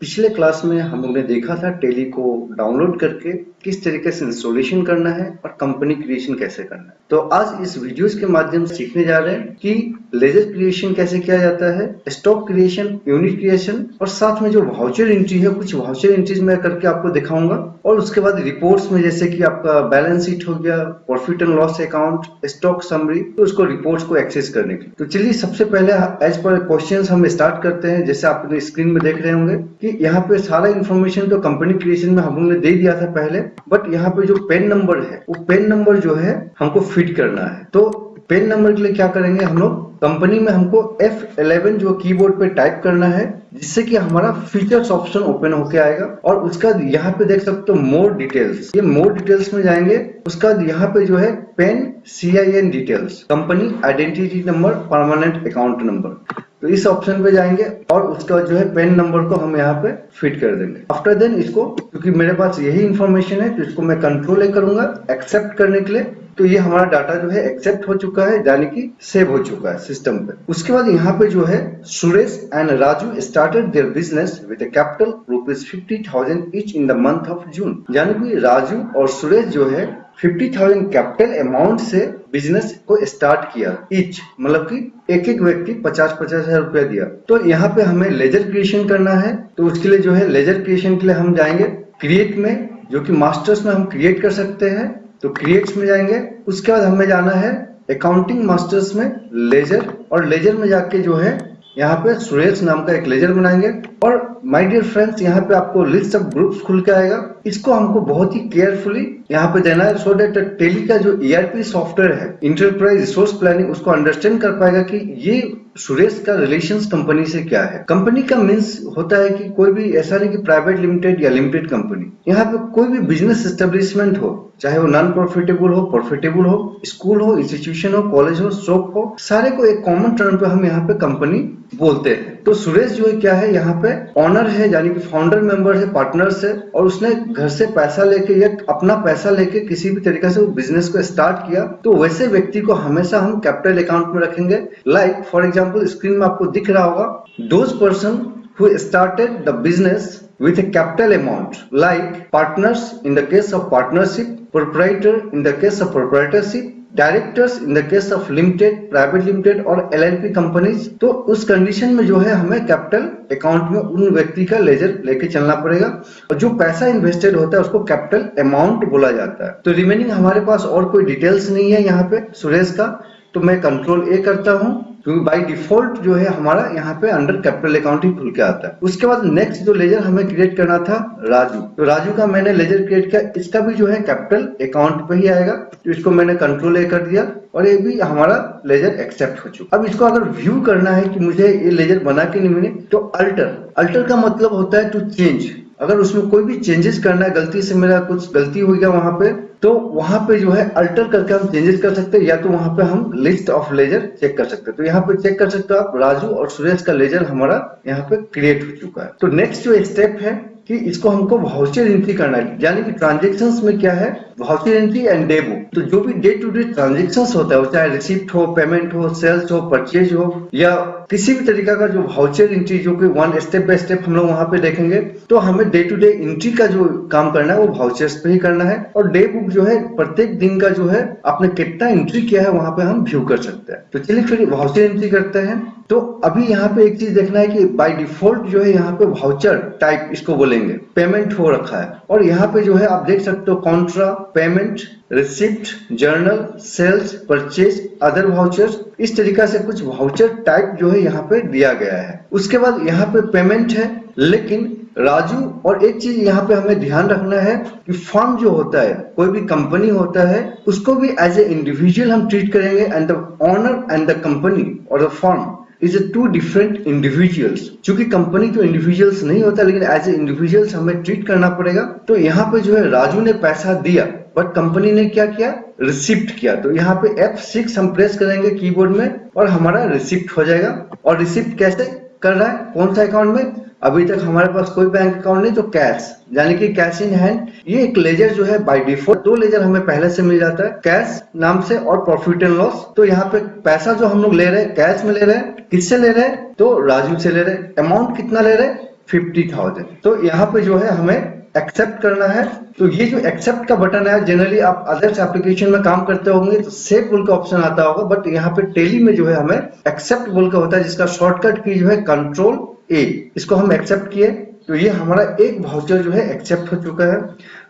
पिछले क्लास में हम लोग ने देखा था टैली को डाउनलोड करके किस तरीके से इंस्टॉलेशन करना है और कंपनी क्रिएशन कैसे करना है। तो आज इस वीडियोस के माध्यम से सीखने जा रहे हैं कि लेजर क्रिएशन कैसे किया जाता है, स्टॉक क्रिएशन, यूनिट क्रिएशन और साथ में जो वाउचर एंट्री है, कुछ वाउचर एंट्रीज मैं करके आपको दिखाऊंगा। और उसके बाद रिपोर्ट्स में जैसे कि आपका बैलेंस शीट हो गया, profit and loss account, stock summary, तो उसको रिपोर्ट्स को एक्सेस करने के लिए। तो चलिए सबसे पहले एज पर क्वेश्चंस हम स्टार्ट करते हैं। जैसे आप अपने स्क्रीन में देख रहे होंगे कि यहाँ पे सारा इन्फॉर्मेशन तो कंपनी क्रिएशन में हम लोग ने दे दिया था पहले, बट यहाँ पे जो पेन नंबर है वो पेन नंबर जो है हमको फिट करना है। तो पेन नंबर के लिए क्या करेंगे हम लोग, कंपनी में हमको F11 जो कीबोर्ड पे टाइप करना है, जिससे कि हमारा फीचर्स ऑप्शन ओपन होके आएगा। और उसका यहाँ पे देख सकते हो मोर डिटेल्स, ये मोर डिटेल्स में जाएंगे। उसका यहाँ पे जो है PAN CIN details, company identity number, permanent account number, तो इस ऑप्शन पे जाएंगे और उसका जो है पेन नंबर को हम यहाँ पे फिट कर देंगे। आफ्टर देन इसको, क्योंकि मेरे पास यही इंफॉर्मेशन है तो इसको मैं कंट्रोल ए करूंगा एक्सेप्ट करने के लिए। तो ये हमारा डाटा जो है एक्सेप्ट हो चुका है, यानी कि सेव हो चुका है सिस्टम पे। उसके बाद यहाँ पे जो है Suresh and Raju started their business with a capital ₹50,000 each in the month of June, यानी कि राजू और सुरेश जो है 50,000 कैपिटल अमाउंट से बिजनेस को स्टार्ट किया। ईच मतलब कि एक एक व्यक्ति 50-50 हजार रुपया दिया। तो यहाँ पे हमें लेजर क्रिएशन करना है, तो उसके लिए जो है लेजर क्रिएशन के लिए हम जाएंगे क्रिएट में, जो कि मास्टर्स में हम क्रिएट कर सकते हैं। तो क्रिएट्स में जाएंगे, उसके बाद हमें जाना है अकाउंटिंग मास्टर्स में लेजर, और लेजर में जाके जो है यहाँ पे सुरेश नाम का एक लेजर बनाएंगे। और माय डियर फ्रेंड्स, यहाँ पे आपको लिस्ट ऑफ ग्रुप्स खुल के आएगा, इसको हमको बहुत ही केयरफुली यहाँ पे देना है, सो दैट टैली का जो ERP सॉफ्टवेयर है, इंटरप्राइज रिसोर्स प्लानिंग, उसको अंडरस्टैंड कर पाएगा कि ये सुरेश का रिलेशंस कंपनी से क्या है। कंपनी का मीन्स होता है कि कोई भी ऐसा नहीं कि प्राइवेट लिमिटेड या लिमिटेड कंपनी, यहाँ पे कोई भी बिजनेस एस्टेब्लिशमेंट हो, चाहे वो नॉन प्रॉफिटेबल हो, प्रॉफिटेबल हो, स्कूल हो, इंस्टीट्यूशन हो, कॉलेज हो, शॉप हो, सारे को एक कॉमन टर्म पे हम यहाँ पे कंपनी बोलते हैं। तो सुरेश जो है क्या है, यहाँ पे ऑनर है, यानी कि फाउंडर मेंबर है, पार्टनर्स है, और उसने घर से पैसा लेके या अपना पैसा लेके किसी भी तरीके से वो बिजनेस को स्टार्ट किया। तो वैसे व्यक्ति को हमेशा हम कैपिटल अकाउंट में रखेंगे। लाइक फॉर एग्जांपल स्क्रीन में आपको दिख रहा होगा, those person who started the business with a capital amount, like partners in the case of partnership, proprietor in the case of proprietorship, directors in the case of limited, private limited और LLP companies. तो उस condition में जो है हमें capital account में उन व्यक्ति का लेजर लेके चलना पड़ेगा, और जो पैसा इन्वेस्टेड होता है उसको कैपिटल अमाउंट बोला जाता है। तो रिमेनिंग हमारे पास और कोई डिटेल्स नहीं है यहाँ पे सुरेश का, तो मैं कंट्रोल ए करता हूँ, क्योंकि बाय डिफॉल्ट जो है हमारा यहाँ पे अंडर कैपिटल अकाउंट ही खुल के आता है। उसके बाद नेक्स्ट जो लेजर हमें क्रिएट करना था राजू, तो राजू का मैंने लेजर क्रिएट किया, इसका भी जो है कैपिटल अकाउंट पे ही आएगा। तो इसको मैंने कंट्रोल ए कर दिया और ये भी हमारा लेजर एक्सेप्ट हो चुका। अब इसको अगर व्यू करना है कि मुझे ये लेजर बना के नहीं मिले, तो अल्टर का मतलब होता है टू चेंज। अगर उसमें कोई भी चेंजेस करना है, गलती से मेरा कुछ गलती हो गया वहां पे, तो वहां पे जो है अल्टर करके हम चेंजेस कर सकते हैं, या तो वहां पे हम लिस्ट ऑफ लेजर चेक कर सकते हैं। तो यहाँ पे चेक कर सकते हो आप, राजू और सुरेश का लेजर हमारा यहाँ पे क्रिएट हो चुका है। तो नेक्स्ट जो स्टेप है कि इसको हमको वाउचर एंट्री करना है, यानी कि ट्रांजेक्शंस में क्या है, voucher entry and day book. तो जो भी डे टू डे ट्रांजेक्शंस होता है, चाहे रिसिप्ट हो, पेमेंट हो, सेल्स हो, परचेज हो, या किसी भी तरीका का जो वाउचर एंट्री, जो कि वन स्टेप बाय स्टेप हम लोग वहां पे देखेंगे, तो हमें डे टू डे एंट्री का जो काम करना है वो वाउचर्स पे ही करना है। और डे बुक जो है प्रत्येक दिन का जो है आपने कितना एंट्री किया है वहां पे हम व्यू कर सकते हैं। तो चलिए फिर वाउचर एंट्री करते हैं। तो अभी यहाँ पे एक चीज देखना है कि बाय डिफॉल्ट जो है यहाँ पे वाउचर टाइप इसको बोलेंगे पेमेंट हो रखा है, और यहाँ पे जो है आप देख सकते हो contra, payment, receipt, journal, sales, purchase, other vouchers, इस तरीका से कुछ वाउचर टाइप जो है यहाँ पे दिया गया है। उसके बाद यहाँ पे पेमेंट है, लेकिन राजू, और एक चीज यहाँ पे हमें ध्यान रखना है कि फर्म जो होता है, कोई भी कंपनी होता है, उसको भी एज ए इंडिविजुअल हम ट्रीट करेंगे, and the owner and the company और the firm is two different individuals. चूंकि कंपनी तो इंडिविजुअल्स नहीं होता, लेकिन एज ए इंडिविजुअल्स हमें ट्रीट करना पड़ेगा। तो यहाँ पे जो है राजू ने पैसा दिया, बट कंपनी ने क्या किया, रिसिप्ट किया। तो यहाँ पे F6 हम प्रेस करेंगे कीबोर्ड में और हमारा रिसिप्ट हो जाएगा। और रिसिप्ट कैसे कर रहा है, कौन सा अकाउंट में, अभी तक हमारे पास कोई बैंक अकाउंट नहीं, तो कैश, यानी कि कैश इन हैंड। ये एक लेजर जो है बाय डिफॉल्ट, दो लेजर हमें पहले से मिल जाता है, कैश नाम से और प्रॉफिट एंड लॉस। तो यहाँ पे पैसा जो हम लोग ले रहे हैं कैश में ले रहे हैं, किससे ले रहे हैं, तो राजू से ले रहे हैं। अमाउंट कितना ले रहे हैं, 50,000। तो यहाँ पे जो है हमें एक्सेप्ट करना है। तो ये जो एक्सेप्ट का बटन है, जनरली आप अदर्स एप्लीकेशन में काम करते होंगे तो सेव बोल का ऑप्शन आता होगा, बट यहाँ पे टेली में जो है हमें एक्सेप्ट बोल का होता है, जिसका शॉर्टकट की जो है Ctrl+A। इसको हम एक्सेप्ट किए तो ये हमारा एक वाउचर जो है एक्सेप्ट हो चुका है।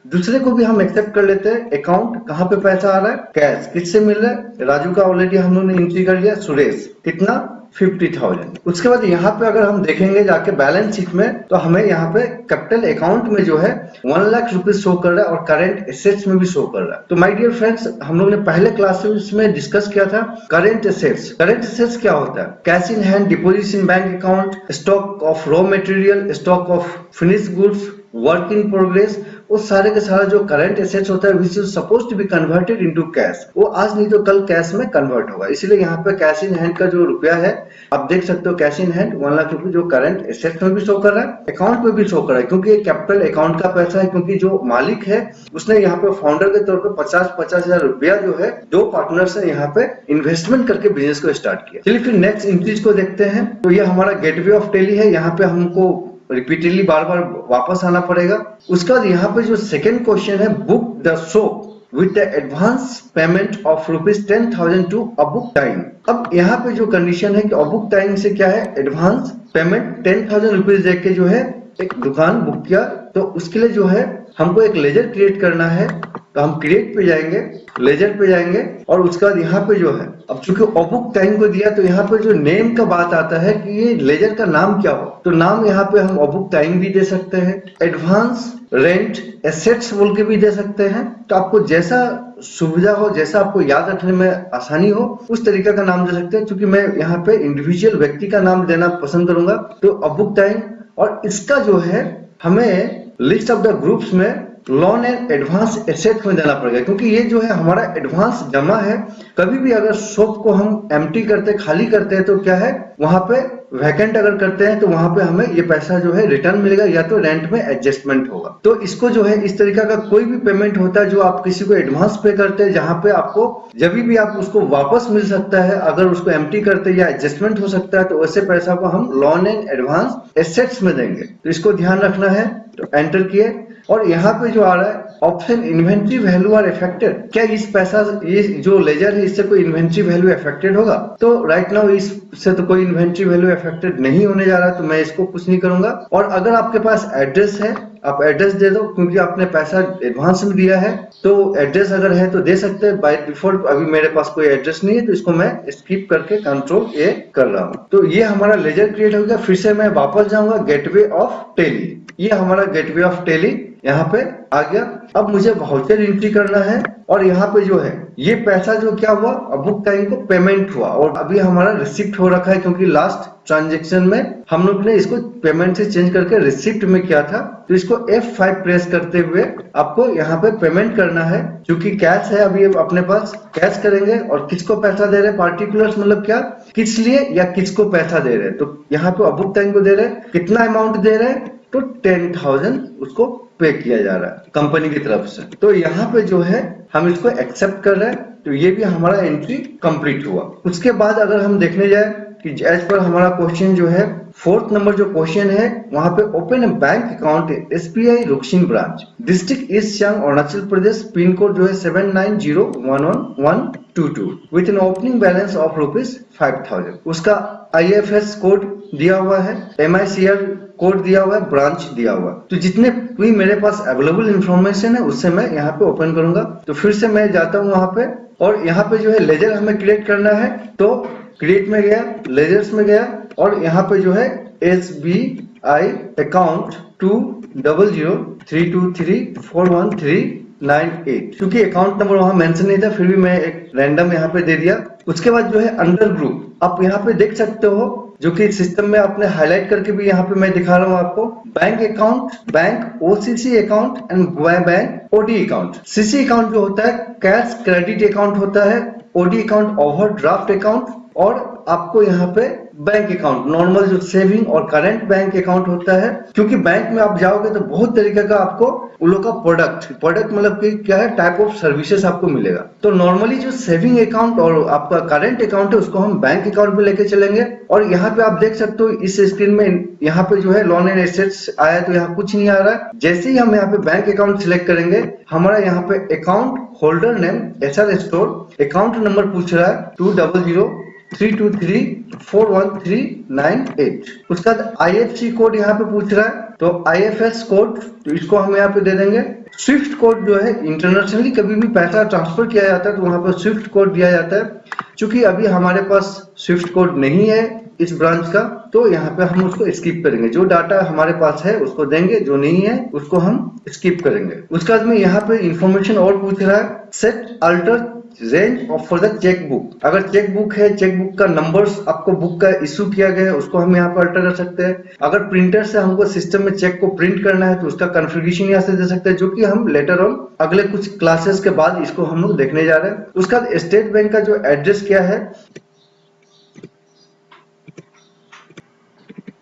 दूसरे को भी हम एक्सेप्ट कर लेते हैं। अकाउंट कहाँ पे पैसा आ रहा है, कैश किससे मिल रहा है, राजू का ऑलरेडी हम लोगों ने एंट्री कर लिया, सुरेश कितना 50,000। उसके बाद यहाँ पे अगर हम देखेंगे जाके बैलेंस शीट में, तो हमें यहाँ पे कैपिटल अकाउंट में जो है 1 लाख रुपीज शो कर रहा है और करंट एसेट्स में भी शो कर रहा है। तो माय डियर फ्रेंड्स, हम लोग ने पहले क्लासेस में डिस्कस किया था करंट एसेट्स। करंट एसेट्स क्या होता है, cash in hand, deposit in bank account, stock of raw material, stock of finished goods, work in progress, वो सारे के सारा जो करंट एसेट्स होता है which is suppose to be converted into cash, वो आज नहीं तो कल कैश में कन्वर्ट होगा। इसीलिए यहाँ पे कैश इन हैंड का जो रुपया है आप देख सकते हो, कैश इन हैंड 1 लाख रुपए जो करंट एसेट्स में भी शो कर रहा है, अकाउंट में भी शो कर रहा है, क्योंकि ये कैपिटल अकाउंट का पैसा है। क्योंकि जो मालिक है उसने यहाँ पे फाउंडर के तौर पे 50 हजार रुपया जो है दो पार्टनर्स ने यहाँ पे इन्वेस्टमेंट करके बिजनेस को स्टार्ट किया। चलिए फिर नेक्स्ट इंक्रीज को देखते हैं। तो ये हमारा गेटवे ऑफ टेली है, यहाँ पे हमको रिपीटेडली बार बार वापस आना पड़ेगा। उसके बाद यहाँ पे जो सेकंड क्वेश्चन है, book the show with the advance payment of ₹10,000 to a book time. अब यहाँ पे जो कंडीशन है कि अबुक टाइम से क्या है, एडवांस पेमेंट 10,000 रुपीज देके जो है एक दुकान बुक किया। तो उसके लिए जो है हमको एक लेजर क्रिएट करना है। तो हम क्रिएट पे जाएंगे, लेजर पे जाएंगे और उसके बाद यहाँ पे जो है, अब चूंकि अबुक टाइम को दिया तो यहाँ पे जो नेम का बात आता है कि ये लेजर का नाम क्या हो, तो नाम यहाँ पे हम अबुक टाइम भी दे सकते हैं, एडवांस रेंट एसेट्स बोल के भी दे सकते हैं। तो आपको जैसा सुविधा हो, जैसा आपको याद रखने में आसानी हो, उस तरीके का नाम दे सकते हैं। क्योंकि मैं यहाँ पे इंडिविजुअल व्यक्ति का नाम देना पसंद करूंगा, तो अबुक टाइम। और इसका जो है हमें लिस्ट ऑफ द ग्रुप्स में लोन एंड एडवांस एसेट में देना पड़ेगा, क्योंकि ये जो है हमारा एडवांस जमा है। कभी भी अगर शॉप को हम एम्प्टी करते, खाली करते हैं, तो क्या है वहां पे वैकेंट अगर करते हैं तो वहां पे हमें ये पैसा जो है रिटर्न मिलेगा, या तो रेंट में एडजस्टमेंट होगा। तो इसको जो है इस तरीका का कोई भी पेमेंट होता है जो आप किसी को एडवांस पे करते हैं, जहां पे आपको जब भी आप उसको वापस मिल सकता है, अगर उसको एम्प्टी करते या एडजस्टमेंट हो सकता है, तो वैसे पैसा को हम लोन एंड एडवांस एसेट्स में देंगे। तो इसको ध्यान रखना है। तो एंटर किए और यहाँ पे जो आ रहा है option inventory value are affected, क्या इस पैसा, ये जो लेजर है इससे कोई इन्वेंट्री वैल्यू अफेक्टेड होगा? तो राइट नाउ इससे तो कोई इन्वेंट्री वैल्यू अफेक्टेड नहीं होने जा रहा, तो मैं इसको कुछ नहीं करूंगा। और अगर आपके पास एड्रेस है, आप एड्रेस दे दो, क्योंकि आपने पैसा एडवांस में दिया है, तो एड्रेस अगर है तो दे सकते हैं। बाय डिफॉल्ट अभी मेरे पास कोई एड्रेस नहीं है, तो इसको मैं स्किप करके Ctrl+A कर रहा हूँ। तो ये हमारा लेजर क्रिएट हो गया। फिर से मैं वापस जाऊंगा गेटवे ऑफ टेली, ये हमारा गेटवे ऑफ टेली यहाँ पे आ गया। अब मुझे वाउचर एंट्री करना है और यहाँ पे जो है ये पैसा जो क्या हुआ, बुक टाइम को पेमेंट हुआ और अभी हमारा रिसिप्ट हो रखा है, क्योंकि लास्ट ट्रांजैक्शन में हम लोग ने इसको पेमेंट से चेंज करके रिसिप्ट में किया था। तो इसको F5 प्रेस करते हुए आपको यहाँ पे पेमेंट करना है। क्योंकि कैश है अभी अपने पास, कैश करेंगे। और किसको पैसा दे रहे हैं, पार्टिकुलर्स मतलब क्या, किस लिए या किसको पैसा दे रहे हैं। तो यहाँ पे बुक टाइम को दे रहे हैं, कितना अमाउंट दे रहे हैं, तो 10,000 उसको पे किया जा रहा है कंपनी की तरफ से। तो यहाँ पे जो है हम इसको एक्सेप्ट कर रहे हैं। तो ये भी हमारा एंट्री कंप्लीट हुआ। उसके बाद अगर हम देखने जाए कि एज पर हमारा क्वेश्चन जो है 4th नंबर जो क्वेश्चन है, वहां पे open a bank account SBI Ruksin branch, district east Siang Arunachal Pradesh, pin code जो है 79011122 with an opening balance of ₹5,000। उसका IFS कोड दिया हुआ है, MICR कोड दिया हुआ है, ब्रांच दिया हुआ है। तो जितने भी मेरे पास अवेलेबल इंफॉर्मेशन है उससे मैं यहाँ पे ओपन करूंगा। तो फिर से मैं जाता हूँ वहां पे और यहाँ पे जो है लेजर हमें क्रिएट करना है। तो क्रिएट में गया, लेजर्स में गया और यहाँ पे जो है SBI अकाउंट 20032341398, क्योंकि अकाउंट नंबर वहां मेंशन नहीं था, फिर भी मैं एक रैंडम यहाँ पे दे दिया। उसके बाद जो है अंडर ग्रुप आप यहाँ पे देख सकते हो, जो कि सिस्टम में आपने हाईलाइट करके भी यहाँ पे मैं दिखा रहा हूँ आपको, bank account, bank OCC account and bank OD account. CC account जो होता है कैश क्रेडिट अकाउंट होता है, OD अकाउंट ओवरड्राफ्ट अकाउंट, और आपको यहाँ पे बैंक अकाउंट नॉर्मल जो सेविंग और करंट बैंक अकाउंट होता है। क्योंकि बैंक में आप जाओगे तो बहुत तरीके का आपको उन लोग का प्रोडक्ट मतलब कि क्या है, टाइप ऑफ सर्विसेज आपको मिलेगा। तो नॉर्मली जो सेविंग अकाउंट और आपका करंट अकाउंट है उसको हम बैंक अकाउंट पे लेके चलेंगे। और यहाँ पे आप देख सकते हो इस स्क्रीन में, यहाँ पे जो है लोन एंड एसेट्स आया तो यहाँ कुछ नहीं आ रहा है। जैसे ही हम यहाँ पे बैंक अकाउंट सिलेक्ट करेंगे, हमारा यहाँ पे account holder name SR store, account number पूछ रहा है 2003234138। उसका बाद IFC कोड यहाँ पे पूछ रहा है, तो IFS कोड तो इसको हम यहाँ पे दे देंगे। स्विफ्ट कोड जो है, इंटरनेशनली कभी भी पैसा ट्रांसफर किया जाता है तो वहां पर स्विफ्ट कोड दिया जाता है। चूंकि अभी हमारे पास स्विफ्ट कोड नहीं है इस ब्रांच का, तो यहाँ पे हम उसको स्किप करेंगे। जो डाटा हमारे पास है उसको देंगे, जो नहीं है उसको हम स्किप करेंगे। उसके बाद में यहाँ पे इंफॉर्मेशन और पूछ रहा है, set alter range of for the cheque book. अगर चेक बुक है, चेक बुक का नंबर्स आपको बुक का इशू किया गया है उसको हम यहाँ पर अल्टर कर सकते हैं। अगर प्रिंटर से हमको सिस्टम में चेक को प्रिंट करना है तो उसका कॉन्फ़िगरेशन यहाँ से दे सकते हैं, जो कि हम लेटर ऑन अगले कुछ क्लासेस के बाद इसको हम लोग देखने जा रहे हैं। उसका स्टेट बैंक का जो एड्रेस क्या है,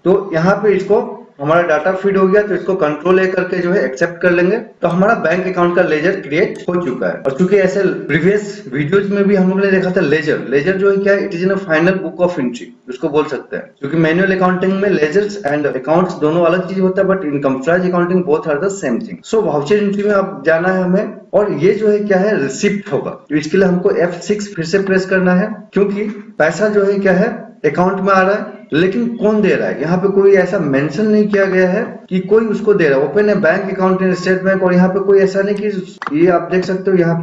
तो यहाँ पे इसको हमारा डाटा फीड हो गया, तो इसको कंट्रोल ए करके जो है एक्सेप्ट कर लेंगे। तो हमारा बैंक अकाउंट का लेजर क्रिएट हो चुका है। और चूंकि ऐसे प्रीवियस वीडियोज में भी हम लोग ने देखा था, लेजर जो है क्या है, it is in final book of entry उसको बोल सकते हैं। क्योंकि मैनुअल अकाउंटिंग में लेजर्स एंड अकाउंट्स दोनों अलग चीज होता है, but in computerised accounting both are the same thing. So voucher entry में अब जाना है हमें, और ये जो है क्या है, रिसिप्ट होगा। तो इसके लिए हमको F6 फिर से प्रेस करना है, क्योंकि पैसा जो है क्या है अकाउंट में आ रहा है, लेकिन कौन दे रहा है यहाँ पे कोई ऐसा मेंशन नहीं किया गया है कि कोई उसको दे रहा है। ओपन है bank account in state bank, और यहाँ पे कोई ऐसा नहीं कि ये आप देख सकते हो यहाँ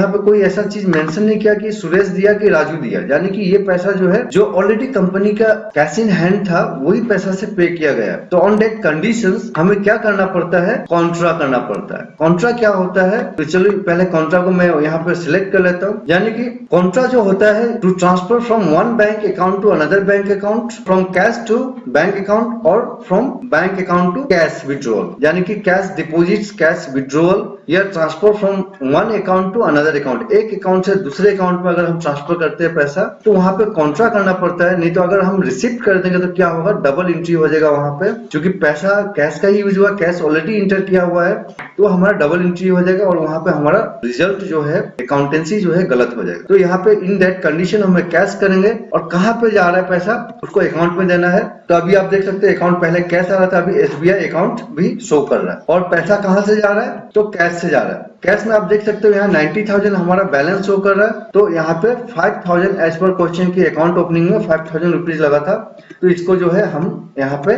पे कोई ऐसा चीज मेंशन नहीं किया कि सुरेश दिया कि राजू दिया। यानी कि ये पैसा जो है, जो ऑलरेडी कंपनी का कैश इन हैंड था, वही पैसा से पे किया गया। तो ऑन डेट कंडीशंस हमें क्या करना पड़ता है, कॉन्ट्रा करना पड़ता है। कॉन्ट्रा क्या होता है, तो चलो पहले कॉन्ट्रा को मैं यहाँ पे सिलेक्ट कर लेता हूँ। यानी कि कॉन्ट्रा जो होता है, to transfer from one bank account to another bank account, from cash to bank account और from bank account to cash withdrawal. यानी कि कैश डिपॉजिट्स, कैश विड्रॉल या transfer from one account to another account. एक account से दूसरे account में अगर हम ट्रांसफर करते हैं पैसा, तो वहां पे कॉन्ट्रा करना पड़ता है। नहीं तो अगर हम रिसिप्ट कर देंगे तो क्या होगा, डबल एंट्री हो जाएगा वहां पे। क्योंकि पैसा कैश का ही यूज हुआ, कैश ऑलरेडी इंटर किया हुआ है, तो हमारा डबल एंट्री हो जाएगा और वहां पे हमारा रिजल्ट जो है, अकाउंटेंसी जो है, गलत हो जाएगा। तो यहाँ पे इन दैट कंडीशन हमें कैश करेंगे, और कहाँ पे जा रहा है पैसा उसको अकाउंट में देना है। तो अभी आप देख सकते हैं अकाउंट पहले कैश आ रहा था, अभी SBI अकाउंट भी शो कर रहा है। और पैसा कहाँ से जा रहा है, तो कैश से जा रहा है। कैश में आप देख सकते हो यहाँ 90,000 हमारा बैलेंस शो कर रहा है। तो यहाँ पे 5,000 एज पर क्वेश्चन की अकाउंट ओपनिंग में 5,000 रुपीज लगा था। तो इसको जो है हम यहाँ पे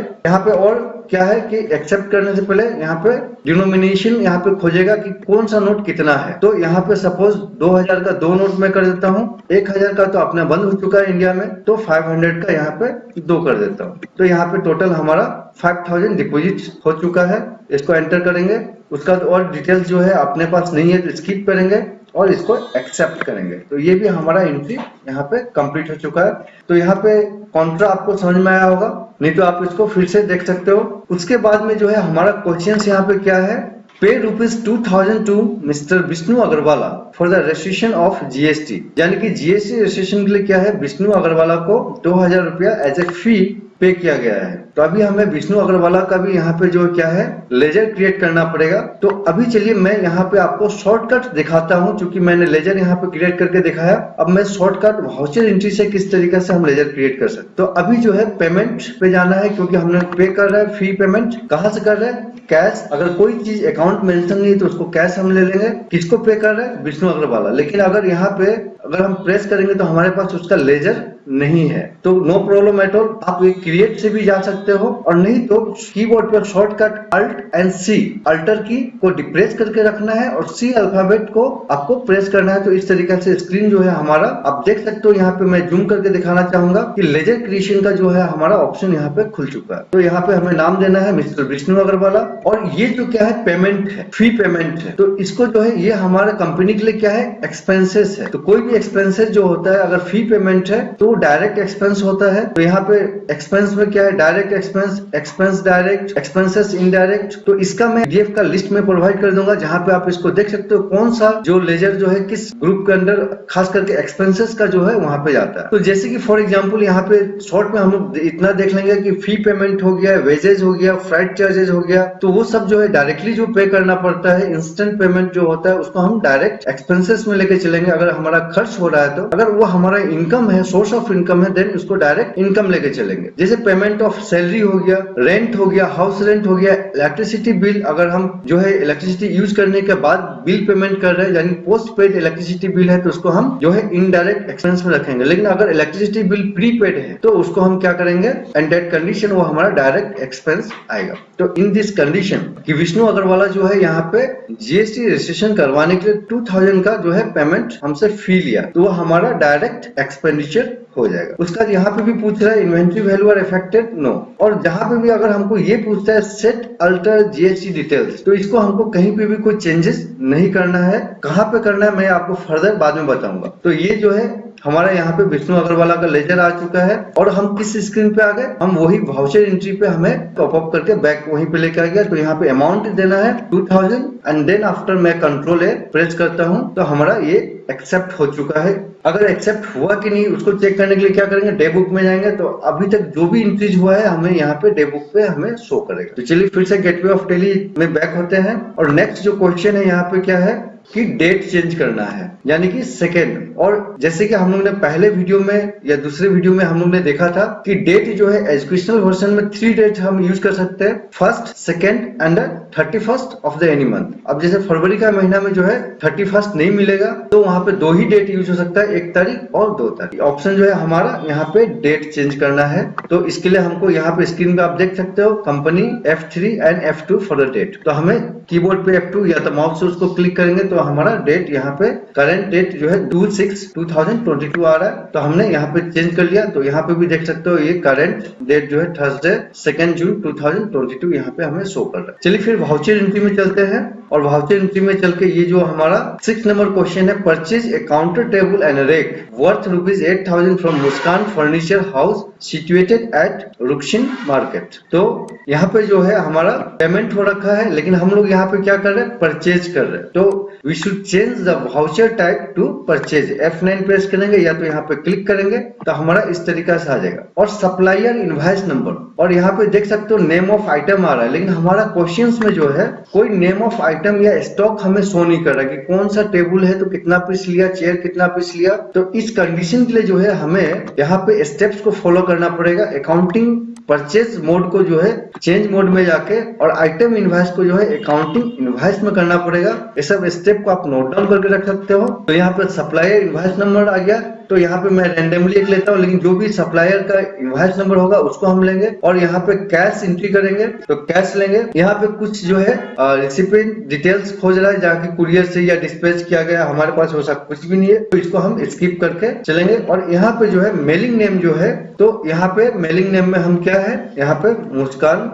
और क्या है कि एक्सेप्ट करने से पहले यहाँ पे डिनोमिनेशन यहाँ पे खोजेगा कि कौन सा नोट कितना है। तो यहाँ पे सपोज 2000 का 2 नोट में कर देता हूँ, 1000 का तो अपना बंद हो चुका है इंडिया में, तो 500 का यहाँ पे 2 कर देता हूँ। तो यहाँ पे टोटल हमारा 5,000 डिपोजिट हो चुका है। इसको एंटर करेंगे। उसका और डिटेल्स जो है अपने पास नहीं है तो स्किप करेंगे और इसको एक्सेप्ट करेंगे। तो ये भी हमारा एंट्री यहाँ पे कंप्लीट हो चुका है। तो यहाँ पे कॉन्ट्रा आपको समझ में आया होगा, नहीं तो आप इसको फिर से देख सकते हो। उसके बाद में जो है हमारा क्वेश्चन यहाँ पे क्या है, pay ₹2,000 to mister Vishnu Agrawala for the registration of GST। यानी कि GST रजिस्ट्रेशन के लिए क्या है, विष्णु अग्रवाला को 2,000 रुपया एज ए फी पे किया गया है। तो अभी हमें विष्णु अग्रवाला का भी यहाँ पे जो क्या है लेजर क्रिएट करना पड़ेगा। तो अभी चलिए मैं यहाँ पे आपको शॉर्टकट दिखाता हूँ, क्योंकि मैंने लेजर यहाँ पे क्रिएट करके दिखाया। अब मैं शॉर्टकट वाउचर एंट्री से किस तरीके से हम लेजर क्रिएट कर सकते। तो अभी जो है पेमेंट पे जाना है, क्योंकि हमने पे कर रहा है फी पेमेंट। कहाँ से कर रहे हैं, कैश। अगर कोई चीज अकाउंट मेंशन नहीं है तो उसको कैश हम ले लेंगे। किसको पे कर रहे हैं, विष्णु अग्रवाला। लेकिन अगर यहाँ पे अगर हम प्रेस करेंगे तो हमारे पास उसका लेजर नहीं है, तो नो प्रॉब्लम एट ऑल। आप एक क्रिएट से भी जा सकते हो, और नहीं तो कीबोर्ड पर shortcut Alt and C, alter की को डिप्रेस करके रखना है और C अल्फाबेट को आपको प्रेस करना है। तो इस तरीके से स्क्रीन जो है हमारा आप देख सकते हो। यहाँ पे मैं जूम करके दिखाना चाहूंगा कि लेजर क्रिएशन का जो है हमारा ऑप्शन यहाँ पे खुल चुका है। तो यहाँ पे हमें नाम देना है मिस्टर विष्णु अग्रवाला, और ये जो क्या है पेमेंट है, फी पेमेंट है। तो इसको जो है ये हमारे कंपनी के लिए क्या है, एक्सपेंसेस है। तो कोई भी एक्सपेंसेस जो होता है, अगर फी पेमेंट है तो डायरेक्ट एक्सपेंस होता है। तो यहाँ पे एक्सपेंस में क्या है, direct expense, expense direct, expenses indirect. तो इसका मैं पीडीएफ का लिस्ट में प्रोवाइड कर दूंगा, जहां पे आप इसको देख सकते हो कौन सा जो लेजर जो है किस ग्रुप के अंदर खास करके एक्सपेंसेस का जो है वहां पे जाता है। तो जैसे कि फॉर एग्जांपल यहाँ पे शॉर्ट में हम लोग इतना देख लेंगे कि फी पेमेंट हो गया, वेजेज हो गया, फ्राइट चार्जेस हो गया, तो वो सब जो है डायरेक्टली जो पे करना पड़ता है, इंस्टेंट पेमेंट जो होता है उसको हम डायरेक्ट एक्सपेंसेस में लेके चलेंगे। अगर हमारा खर्च हो रहा है, तो अगर वो हमारा इनकम है, सोर्स ऑफ इनकम है, देन उसको डायरेक्ट इनकम लेके चलेंगे। जैसे पेमेंट ऑफ सैलरी हो गया, रेंट हो गया, हाउस रेंट हो गया, इलेक्ट्रिसिटी बिल, अगर हम जो है इलेक्ट्रिसिटी यूज करने के बाद बिल पेमेंट कर रहे हैं यानी पोस्ट पेड इलेक्ट्रिसिटी बिल है, तो उसको हम जो है इनडायरेक्ट एक्सपेंस में रखेंगे। लेकिन अगर इलेक्ट्रिसिटी बिल प्रीपेड है तो उसको हम क्या करेंगे, एंड दैट कंडीशन वो हमारा डायरेक्ट एक्सपेंस आएगा। तो इन दिस कंडीशन कि विष्णु अग्रवाला जो है यहाँ पे जीएसटी रजिस्ट्रेशन करवाने के लिए 2000 का जो है पेमेंट हमसे फी लिया, तो वो हमारा डायरेक्ट एक्सपेंडिचर हो जाएगा। उसका यहाँ पे भी पूछ रहा है inventory value are affected, no. और जहां पे भी अगर हमको ये पूछता है सेट अल्टर जीएसटी डिटेल्स, तो इसको हमको कहीं पे भी कोई चेंजेस नहीं करना है। कहाँ पे करना है मैं आपको फर्दर बाद में बताऊंगा। तो ये जो है हमारा यहाँ पे विष्णु अग्रवाला का लेजर आ चुका है, और हम किस स्क्रीन पे आ गए, हम वही वाउचर एंट्री पे हमें पॉपअप करके बैक वहीं पे लेके आ गया। तो यहाँ पे अमाउंट देना है 2000, एंड देन आफ्टर मैं कंट्रोल ए प्रेस करता हूँ तो हमारा ये एक्सेप्ट हो चुका है। अगर एक्सेप्ट हुआ कि नहीं उसको चेक करने के लिए क्या करेंगे, डे बुक में जाएंगे, तो अभी तक जो भी इंक्रीज हुआ है हमें यहाँ पे डे बुक पे हमें शो करेगा। तो चलिए फिर से गेटवे ऑफ टेली में बैक होते हैं, और नेक्स्ट जो क्वेश्चन है यहाँ पे क्या है कि डेट चेंज करना है, यानी कि सेकेंड। और जैसे कि हम लोग ने पहले वीडियो में या दूसरे वीडियो में हम लोग ने देखा था कि डेट जो है एजुकेशनल वर्जन में 3 डेट हम यूज कर सकते हैं, first, second and 31st of the any month. अब जैसे फरवरी का महीना में जो है 31st नहीं मिलेगा, तो वहां पे 2 ही डेट यूज हो सकता है, 1 तारीख और 2 तारीख। ऑप्शन जो है हमारा यहाँ पे डेट चेंज करना है। तो इसके लिए हमको यहाँ पे स्क्रीन पे आप देख सकते हो company F3 and F2 for the date. तो हमें कीबोर्ड पे F2 या तो माउस से उसको क्लिक करेंगे तो हमारा डेट यहाँ पे करंट डेट जो है 2/6/2022 आ रहा है, तो हमने यहाँ पे चेंज कर लिया। तो यहाँ पे भी देख सकते हो ये करंट डेट जो है थर्सडे 2 जून 2022 यहाँ पे हमें शो कर रहा है। चलिए फिर वाउचर एंट्री में चलते हैं, और वाउचर एंट्री में चल के ये जो हमारा 6 नंबर क्वेश्चन है, purchase a counter table and rack worth ₹8,000 from Muskan furniture house situated at रुक्सिन मार्केट। तो यहाँ पे जो है हमारा पेमेंट हो रखा है, लेकिन हम लोग यहाँ पे क्या कर रहे हैं, परचेज कर रहे हैं। तो we should change the voucher type to purchase. F9 press करेंगे या तो यहाँ पे क्लिक करेंगे तो हमारा इस तरीका से आ जाएगा। और सप्लायर इनवॉइस नंबर, और यहाँ पे देख सकते हो नेम ऑफ आइटम आ रहा है, लेकिन हमारा क्वेश्चंस में जो है कोई नेम ऑफ आइटम या स्टॉक हमें शो नहीं कर रहा कि कौन सा टेबल है तो कितना पीस लिया, चेयर कितना पीस लिया। तो इस कंडीशन के लिए जो है हमें यहाँ पे स्टेप्स को फॉलो करना पड़ेगा। अकाउंटिंग परचेज मोड को जो है चेंज मोड में जाके, और आइटम इनवॉइस को जो है अकाउंटिंग इनवॉइस में करना पड़ेगा। ये सब स्टेप को आप नोट डाउन करके रख सकते हो। तो यहाँ पे सप्लायर इनवॉइस नंबर आ गया, तो यहाँ पे मैं रैंडमली एक लेता हूँ, लेकिन जो भी सप्लायर का इनवॉइस नंबर होगा उसको हम लेंगे। और यहाँ पे कैश एंट्री करेंगे तो कैश लेंगे। यहाँ पे कुछ जो है रिसिपिएंट डिटेल्स खोज रहा है, जहाँ की कुरियर से या डिस्पैच किया गया, हमारे पास वो सब कुछ भी नहीं है, तो इसको हम स्किप करके चलेंगे। और यहाँ पे जो है मेलिंग नेम जो है, तो यहाँ पे मेलिंग नेम में हम क्या है, यहाँ पे मुस्कान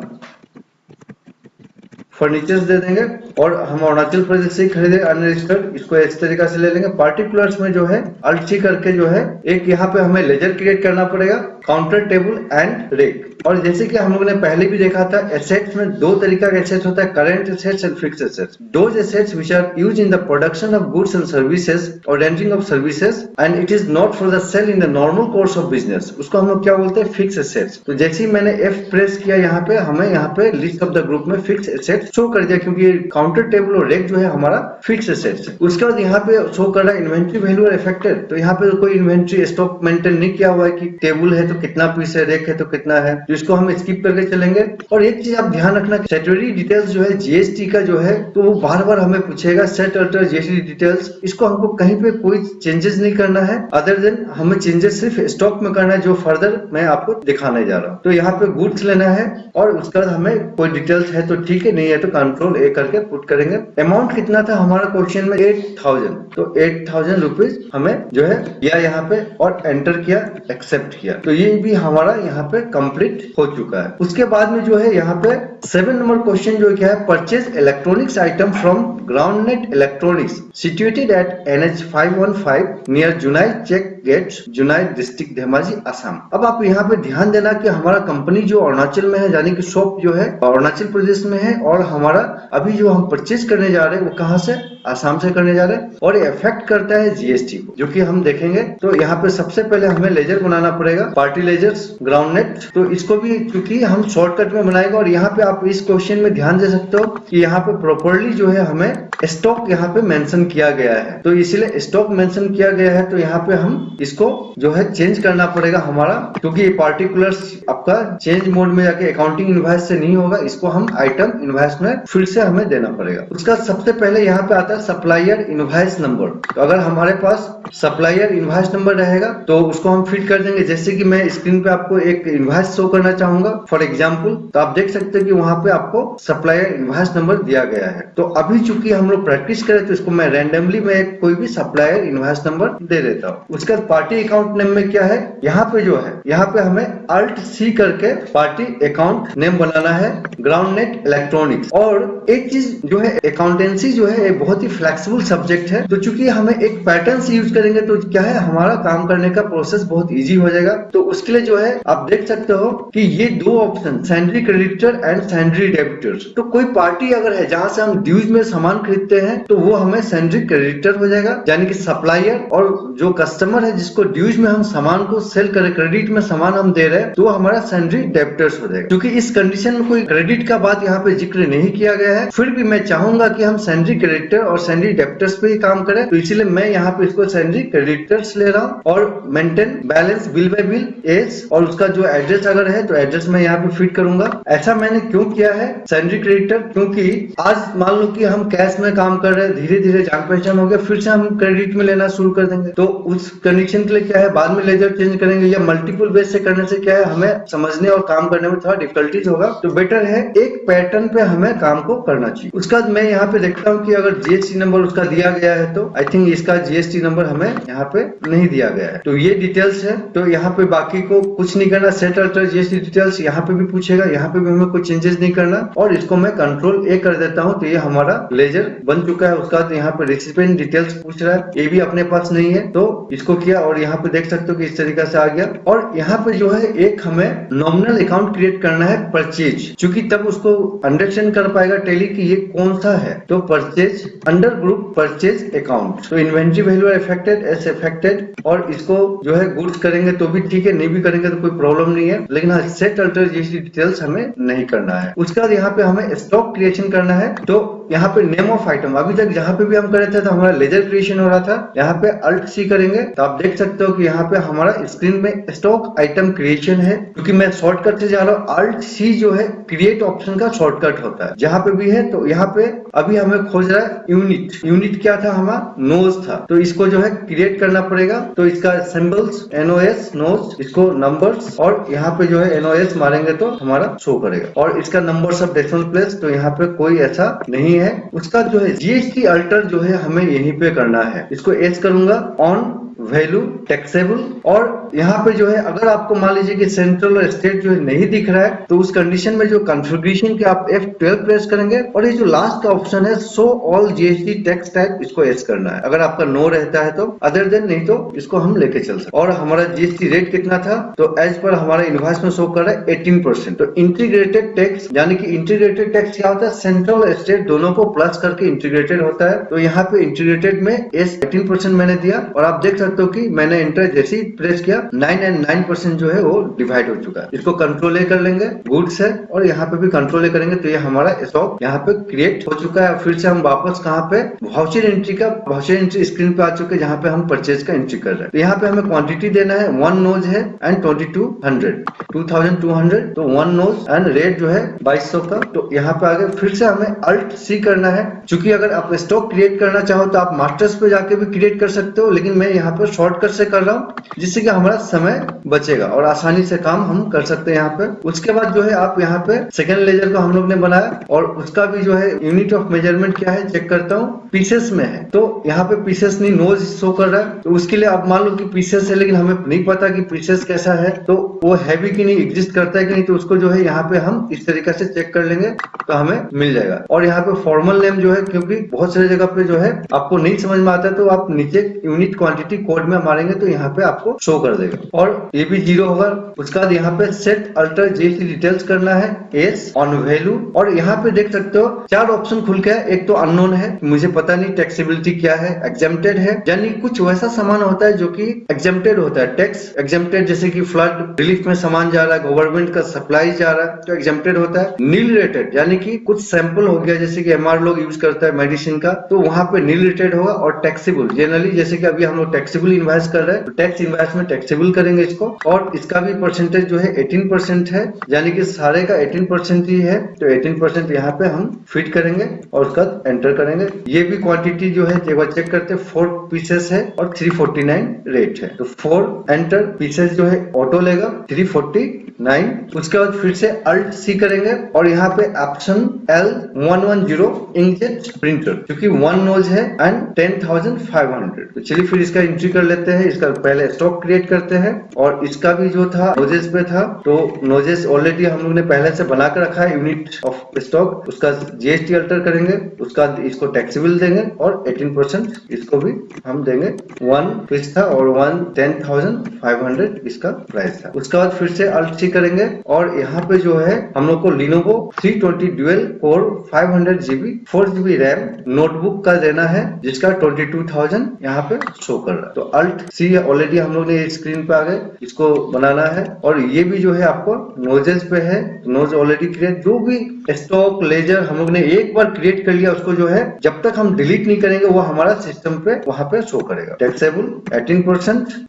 फर्नीचर्स दे देंगे, और हम अरुणाचल प्रदेश से ही खरीदे अनरजिस्टर्ड, इसको इस तरीका से ले लेंगे। पार्टिकुलर्स में जो है अल्ट करके जो है एक यहाँ पे हमें लेजर क्रिएट करना पड़ेगा, काउंटर टेबल एंड रेक। और जैसे कि हम लोगों ने पहले भी देखा था, एसेट्स में 2 तरीका का एसेट्स होता है, current assets and fixed assets. Those assets which are used in the production of goods and services और renting of services and it is not for the sale in the normal course of business, उसको हम लोग क्या बोलते हैं, fixed assets. तो जैसे ही मैंने F प्रेस किया, यहाँ पे हमें यहाँ पे लिस्ट ऑफ द ग्रुप में फिक्स्ड एसेट्स शो कर दिया, क्योंकि काउंटर टेबल और रेक जो है हमारा फिक्स्ड एसेट्स है। उसके बाद यहाँ पे शो कर रहा है इन्वेंट्री वैल्यू आर अफेक्टेड, तो यहाँ पे कोई इन्वेंट्री स्टॉक मेंटेन नहीं किया हुआ है कि टेबल है तो कितना पीस है, रेक है तो कितना है, जिसको हम स्किप करके चलेंगे। और एक चीज आप ध्यान रखना, स्टैट्यूटरी डिटेल्स जो है जीएसटी का जो है, तो वो बार बार हमें पूछेगा सेट अल्टर जीएसटी डिटेल्स। इसको हमको कहीं पे कोई चेंजेस नहीं करना है, अदर देन हमें चेंजेस सिर्फ स्टॉक में करना है, जो फर्दर मैं आपको दिखाने जा रहा हूँ। तो यहाँ पे गुड्स लेना है, और उसके बाद हमें कोई डिटेल्स है तो ठीक है, नहीं है तो कंट्रोल ए करके पुट करेंगे। अमाउंट कितना था हमारा क्वेश्चन में, 8000, तो 8000 रुपीज हमें जो है किया यहाँ पे, और एंटर किया, एक्सेप्ट किया। तो ये भी हमारा यहाँ पे कंप्लीट हो चुका है। उसके बाद में जो है यहाँ पे 7 नंबर क्वेश्चन जो क्या है, purchase electronics item from Groundnet electronics situated at NH 515 near Jonai check gates, Jonai district, Dhemaji, Assam. अब आप यहाँ पे ध्यान देना कि हमारा कंपनी जो अरुणाचल में है, यानी कि शॉप जो है अरुणाचल प्रदेश में है, और हमारा अभी जो हम परचेज करने जा रहे हैं वो कहाँ से, आसाम से करने जा रहे हैं, और ये इफेक्ट करता है जीएसटी को, जो कि हम देखेंगे। तो यहाँ पे सबसे पहले हमें लेजर बनाना पड़ेगा, पार्टी लेजर्स ग्राउंडनेट। तो इसको भी क्योंकि हम शॉर्टकट में बनाएंगे, और यहाँ पे आप इस क्वेश्चन में ध्यान दे सकते हो कि यहाँ पे प्रॉपरली जो है हमें स्टॉक यहाँ पे मेंशन किया गया है, तो इसीलिए स्टॉक मेंशन किया गया है, तो यहाँ पे हम इसको जो है चेंज करना पड़ेगा हमारा, क्योंकि ये पार्टिकुलर्स आपका चेंज मोड में जाके अकाउंटिंग इनवॉइस से नहीं होगा, इसको हम आइटम इनवॉइस में फिर से हमें देना पड़ेगा। उसका सबसे पहले यहाँ पे आता है सप्लायर इनवॉइस नंबर। तो अगर हमारे पास सप्लायर इनवॉइस नंबर रहेगा तो उसको हम फिट कर देंगे। जैसे कि मैं स्क्रीन पे आपको एक इनवॉइस शो करना चाहूंगा फॉर एग्जांपल, तो आप देख सकते हैं कि वहां पे आपको सप्लायर इनवॉइस नंबर दिया गया है। तो अभी चूंकि हम लोग प्रैक्टिस करें तो इसको मैं रैंडमली मैं कोई भी सप्लायर इनवॉइस नंबर दे देता हूँ। उसके बाद पार्टी अकाउंट नेम में क्या है, यहाँ पे जो है यहाँ पे हमें Alt C करके पार्टी अकाउंट नेम बनाना है, ग्राउंडनेट इलेक्ट्रॉनिक्स। और एक चीज जो है, अकाउंटेंसी जो है एक बहुत ही फ्लेक्सिबल सब्जेक्ट है, तो चूंकि हमें एक पैटर्न से यूज करेंगे तो क्या है, हमारा काम करने का प्रोसेस बहुत इजी हो जाएगा। तो उसके लिए जो है आप देख सकते हो कि ये दो ऑप्शन, सैंडरी क्रेडिटर एंड सैंडरी डेबिटर। तो कोई पार्टी अगर है जहां से हम ड्यूज में सामान खरीदते हैं तो वो हमें सैंडरी क्रेडिटर हो जाएगा, यानी कि सप्लायर, और जो कस्टमर है जिसको ड्यूज में हम सामान को सेल करें, क्रेडिट में सामान हम दे रहे हैं, तो हमारा सैंडरी डेबिटर्स हो जाएगा। क्योंकि इस कंडीशन में कोई क्रेडिट का बात यहाँ पे जिक्र नहीं किया गया है, फिर भी मैं चाहूंगा कि हम सैंडरी क्रेडिटर और सैंडरी डेबिटर्स पे ही काम करें, तो इसलिए मैं यहाँ पे इसको सैंडरी क्रेडिटर्स ले रहा हूँ। और maintain balance bill by bill as, और उसका जो एड्रेस अगर है तो एड्रेस मैं यहाँ पे फिट करूंगा। ऐसा मैंने क्यों किया है सैंडरी क्रेडिटर, क्योंकि आज मान लो कि हम कैश में काम कर रहे हैं, धीरे धीरे जान पहचान हो गया, फिर से हम क्रेडिट में लेना शुरू कर देंगे, तो उस कंडीशन के लिए क्या है, बाद में लेजर चेंज करेंगे या मल्टीपल बेस से करने से क्या है, हमें समझने और काम करने में थोड़ा डिफिकल्टीज होगा। तो बेटर है एक पैटर्न पे हमें काम को करना चाहिए। उसके बाद मैं यहाँ पे देखता हूँ कि अगर जीएसटी नंबर उसका दिया गया है तो आई थिंक इसका जीएसटी नंबर हमें यहाँ पे नहीं दिया गया है, तो ये डिटेल्स है। तो यहाँ पे बाकी को कुछ नहीं करना, सेट अल्टर जीएसटी डिटेल्स यहाँ पे भी पूछेगा, यहाँ पे भी हमें कोई चेंजेस नहीं करना, और इसको मैं कंट्रोल ए कर देता हूँ, तो ये हमारा लेजर बन चुका है। उसका यहाँ पे रेसिपिएंट डिटेल्स पूछ रहा है, ये भी अपने पास नहीं है, तो इसको किया, और यहाँ पे देख सकते हो कि इस तरीके से आ गया। और यहाँ पे जो है एक हमें नॉमिनल अकाउंट क्रिएट करना है परचेज, क्योंकि तब उसको अंडरस्टैंड कर पाएगा टेली कि ये कौन सा है। तो purchase under group purchase account, तो inventory value affected as affected, और इसको जो है गुड्स करेंगे तो भी ठीक है, नहीं भी करेंगे तो कोई प्रॉब्लम नहीं है, लेकिन हाँ सेट अल्टर जीएसटी डिटेल्स हमें नहीं करना है। उसके बाद यहाँ पे हमें स्टॉक क्रिएशन करना है, तो यहाँ पे नेम ऑफ आइटम, अभी तक जहाँ पे भी हम कर रहे थे तो हमारा लेजर क्रिएशन हो रहा था, यहाँ पे Alt C करेंगे तो आप देख सकते हो कि यहाँ पे हमारा स्क्रीन में स्टॉक आइटम क्रिएशन है। क्योंकि मैं शॉर्टकट से जा रहा हूँ, Alt C जो है क्रिएट ऑप्शन का शॉर्टकट होता है, जहाँ पे भी है। तो यहाँ पे अभी हमें खोज रहा है यूनिट, यूनिट क्या था हमारा, नोज था, तो इसको जो है क्रिएट करना पड़ेगा। तो इसका सिंबल्स NOS नोज, इसको नंबर्स, और यहाँ पे जो है NOS मारेंगे तो हमारा शो करेगा, और इसका नंबर्स ऑफ डेसिमल प्लेस, तो यहाँ पे कोई ऐसा नहीं है। उसका जो है जीएसटी अल्टर जो है हमें यहीं पे करना है, इसको एस करूंगा, ऑन वैल्यू टैक्सेबल। और यहाँ पे जो है अगर आपको मान लीजिए कि सेंट्रल और स्टेट जो है नहीं दिख रहा है, तो उस कंडीशन में जो कॉन्फ़िगरेशन के आप F12 प्रेस करेंगे, और ये जो लास्ट का ऑप्शन है show all GST tax type, इसको एस करना है। अगर आपका नो रहता है तो, अदर देन नहीं तो इसको हम लेके चल सकते। और हमारा जीएसटी रेट कितना था, तो एज पर हमारा इनवॉइस में शो कर रहा है 18%। तो इंटीग्रेटेड टैक्स, यानी कि इंटीग्रेटेड टैक्स क्या होता है, सेंट्रल और स्टेट दोनों को प्लस करके इंटीग्रेटेड होता है। तो यहाँ पे इंटीग्रेटेड में एस 18% मैंने दिया, और आप देख सकते हो कि मैंने एंटर जैसे ही प्रेस किया 9 एंड 9% जो है वो डिवाइड हो चुका है। इसको कंट्रोल ए कर लेंगे, गुड्स है, और यहाँ पे भी कंट्रोल ए करेंगे, तो ये हमारा स्टॉक यहाँ पे क्रिएट हो चुका है। फिर से हम वापस कहाँ पे, वाउचर एंट्री का, वाउचर एंट्री स्क्रीन पे आ चुके हैं, जहाँ पे हम परचेज का एंट्री कर रहे हैं। तो यहाँ पे हमें क्वांटिटी देना है, 1 नोज है एंड 2200 तो 1 नोज, एंड रेट जो है 2200 का। तो यहाँ पे आगे फिर से हमें Alt C करना है, क्योंकि अगर आप स्टॉक क्रिएट करना चाहो तो आप मास्टर्स पे जाके भी क्रिएट कर सकते हो, लेकिन मैं यहाँ पे पे शॉर्टकट से कर रहा हूँ, जिससे कि हमारा समय बचेगा और आसानी से काम हम कर सकते हैं यहाँ पे। उसके बाद जो है आप यहाँ पे सेकेंड लेजर को हम लोग ने बनाया और उसका भी जो है यूनिट ऑफ मेजरमेंट क्या है चेक करता हूँ, पीसेस में है। तो यहाँ पे पीसेस नहीं, नोज शो कर रहा है। तो उसके लिए आप मान लो कि पीसेस है, लेकिन हमें नहीं पता कि पीसेस कैसा है, तो वो हैवी कि नहीं, एग्जिस्ट करता है कि नहीं, तो उसको जो है यहाँ पे हम इस तरीके से चेक कर लेंगे तो हमें मिल जाएगा। और यहाँ पे फॉर्मल नेम जो है, क्योंकि बहुत सारी जगह पे जो है आपको नहीं समझ में आता है, तो आप नीचे यूनिट क्वांटिटी कोड में मारेंगे तो यहाँ पे आपको शो कर देगा और ये भी 0 होगा। उसके बाद यहाँ पे सेट अल्टर जीएसटी डिटेल्स करना है, एस ऑन वैल्यू। और यहाँ पे देख सकते हो 4 ऑप्शन खुल गया। एक तो अननोन है, मुझे पता नहीं टैक्सेबिलिटी क्या है, एग्जेम्प्टेड है, यानी कुछ वैसा सामान होता है जो कि एग्जेम्प्टेड होता है, टैक्स एग्जेम्प्टेड, जैसे कि फ्लड रिलीफ में सामान जा रहा है, गवर्नमेंट का सप्लाई जा रहा है तो एग्जेम्प्टेड होता है। नील रेटेड यानी कि कुछ सैंपल हो गया, जैसे कि एमआर लोग यूज करता है मेडिसिन का, तो वहां पे नील रेटेड होगा। और टैक्सेबल जनरली, जैसे कि अभी हम लोग टैक्सेबल इन्वाइस कर रहे हैं तो टैक्स इन्वाइस में टैक्सेबल करेंगे इसको। और इसका भी परसेंटेज जो है 18% है, यानी कि सारे का 18% ही है, तो 18% यहाँ पे हम फिट करेंगे और उसका एंटर करेंगे। ये भी क्वांटिटी जो है एक बार चेक करते हैं, 4 पीसेस है और 349 रेट है, तो 4 एंटर पीसेस जो है ऑटो लेगा 349। उसके बाद फिर से अल्ट सी करेंगे और यहाँ पे ऑप्शन L110 इंकजेट प्रिंटर, क्योंकि 1 नोज है एंड 10,500। तो चलिए फिर इसका एंट्री कर लेते हैं। इसका पहले स्टॉक क्रिएट करते हैं और इसका भी जो था नोजेस पे था, तो नोजेस ऑलरेडी हम लोग ने पहले से बना कर रखा है, यूनिट ऑफ स्टॉक। उसका जीएसटी अल्टर करेंगे, उसका इसको टैक्सेबल देंगे और 18% इसको भी हम देंगे। 1 पीस था और 10,500 इसका प्राइस था। उसके बाद फिर से अल्ट सी करेंगे और यहाँ पे जो है हम लोग को Lenovo 320 dual core 500 GB 4 GB RAM notebook का देना है, जिसका 22,000 यहाँ पे शो कर रहा है। तो अल्ट सी ऑलरेडी हम लोग ने स्क्रीन पे आ गए, इसको बनाना है। और ये भी जो है आपको नोजेस पे है, नोज ऑलरेडी क्रिएट, जो भी स्टॉक लेजर हम लोग ने एक बार क्रिएट कर लिया, उसको जो है जब तक हम डिलीट नहीं करेंगे वो हमारा सिस्टम पे वहां पे शो करेगा। टैक्सेबल 18%,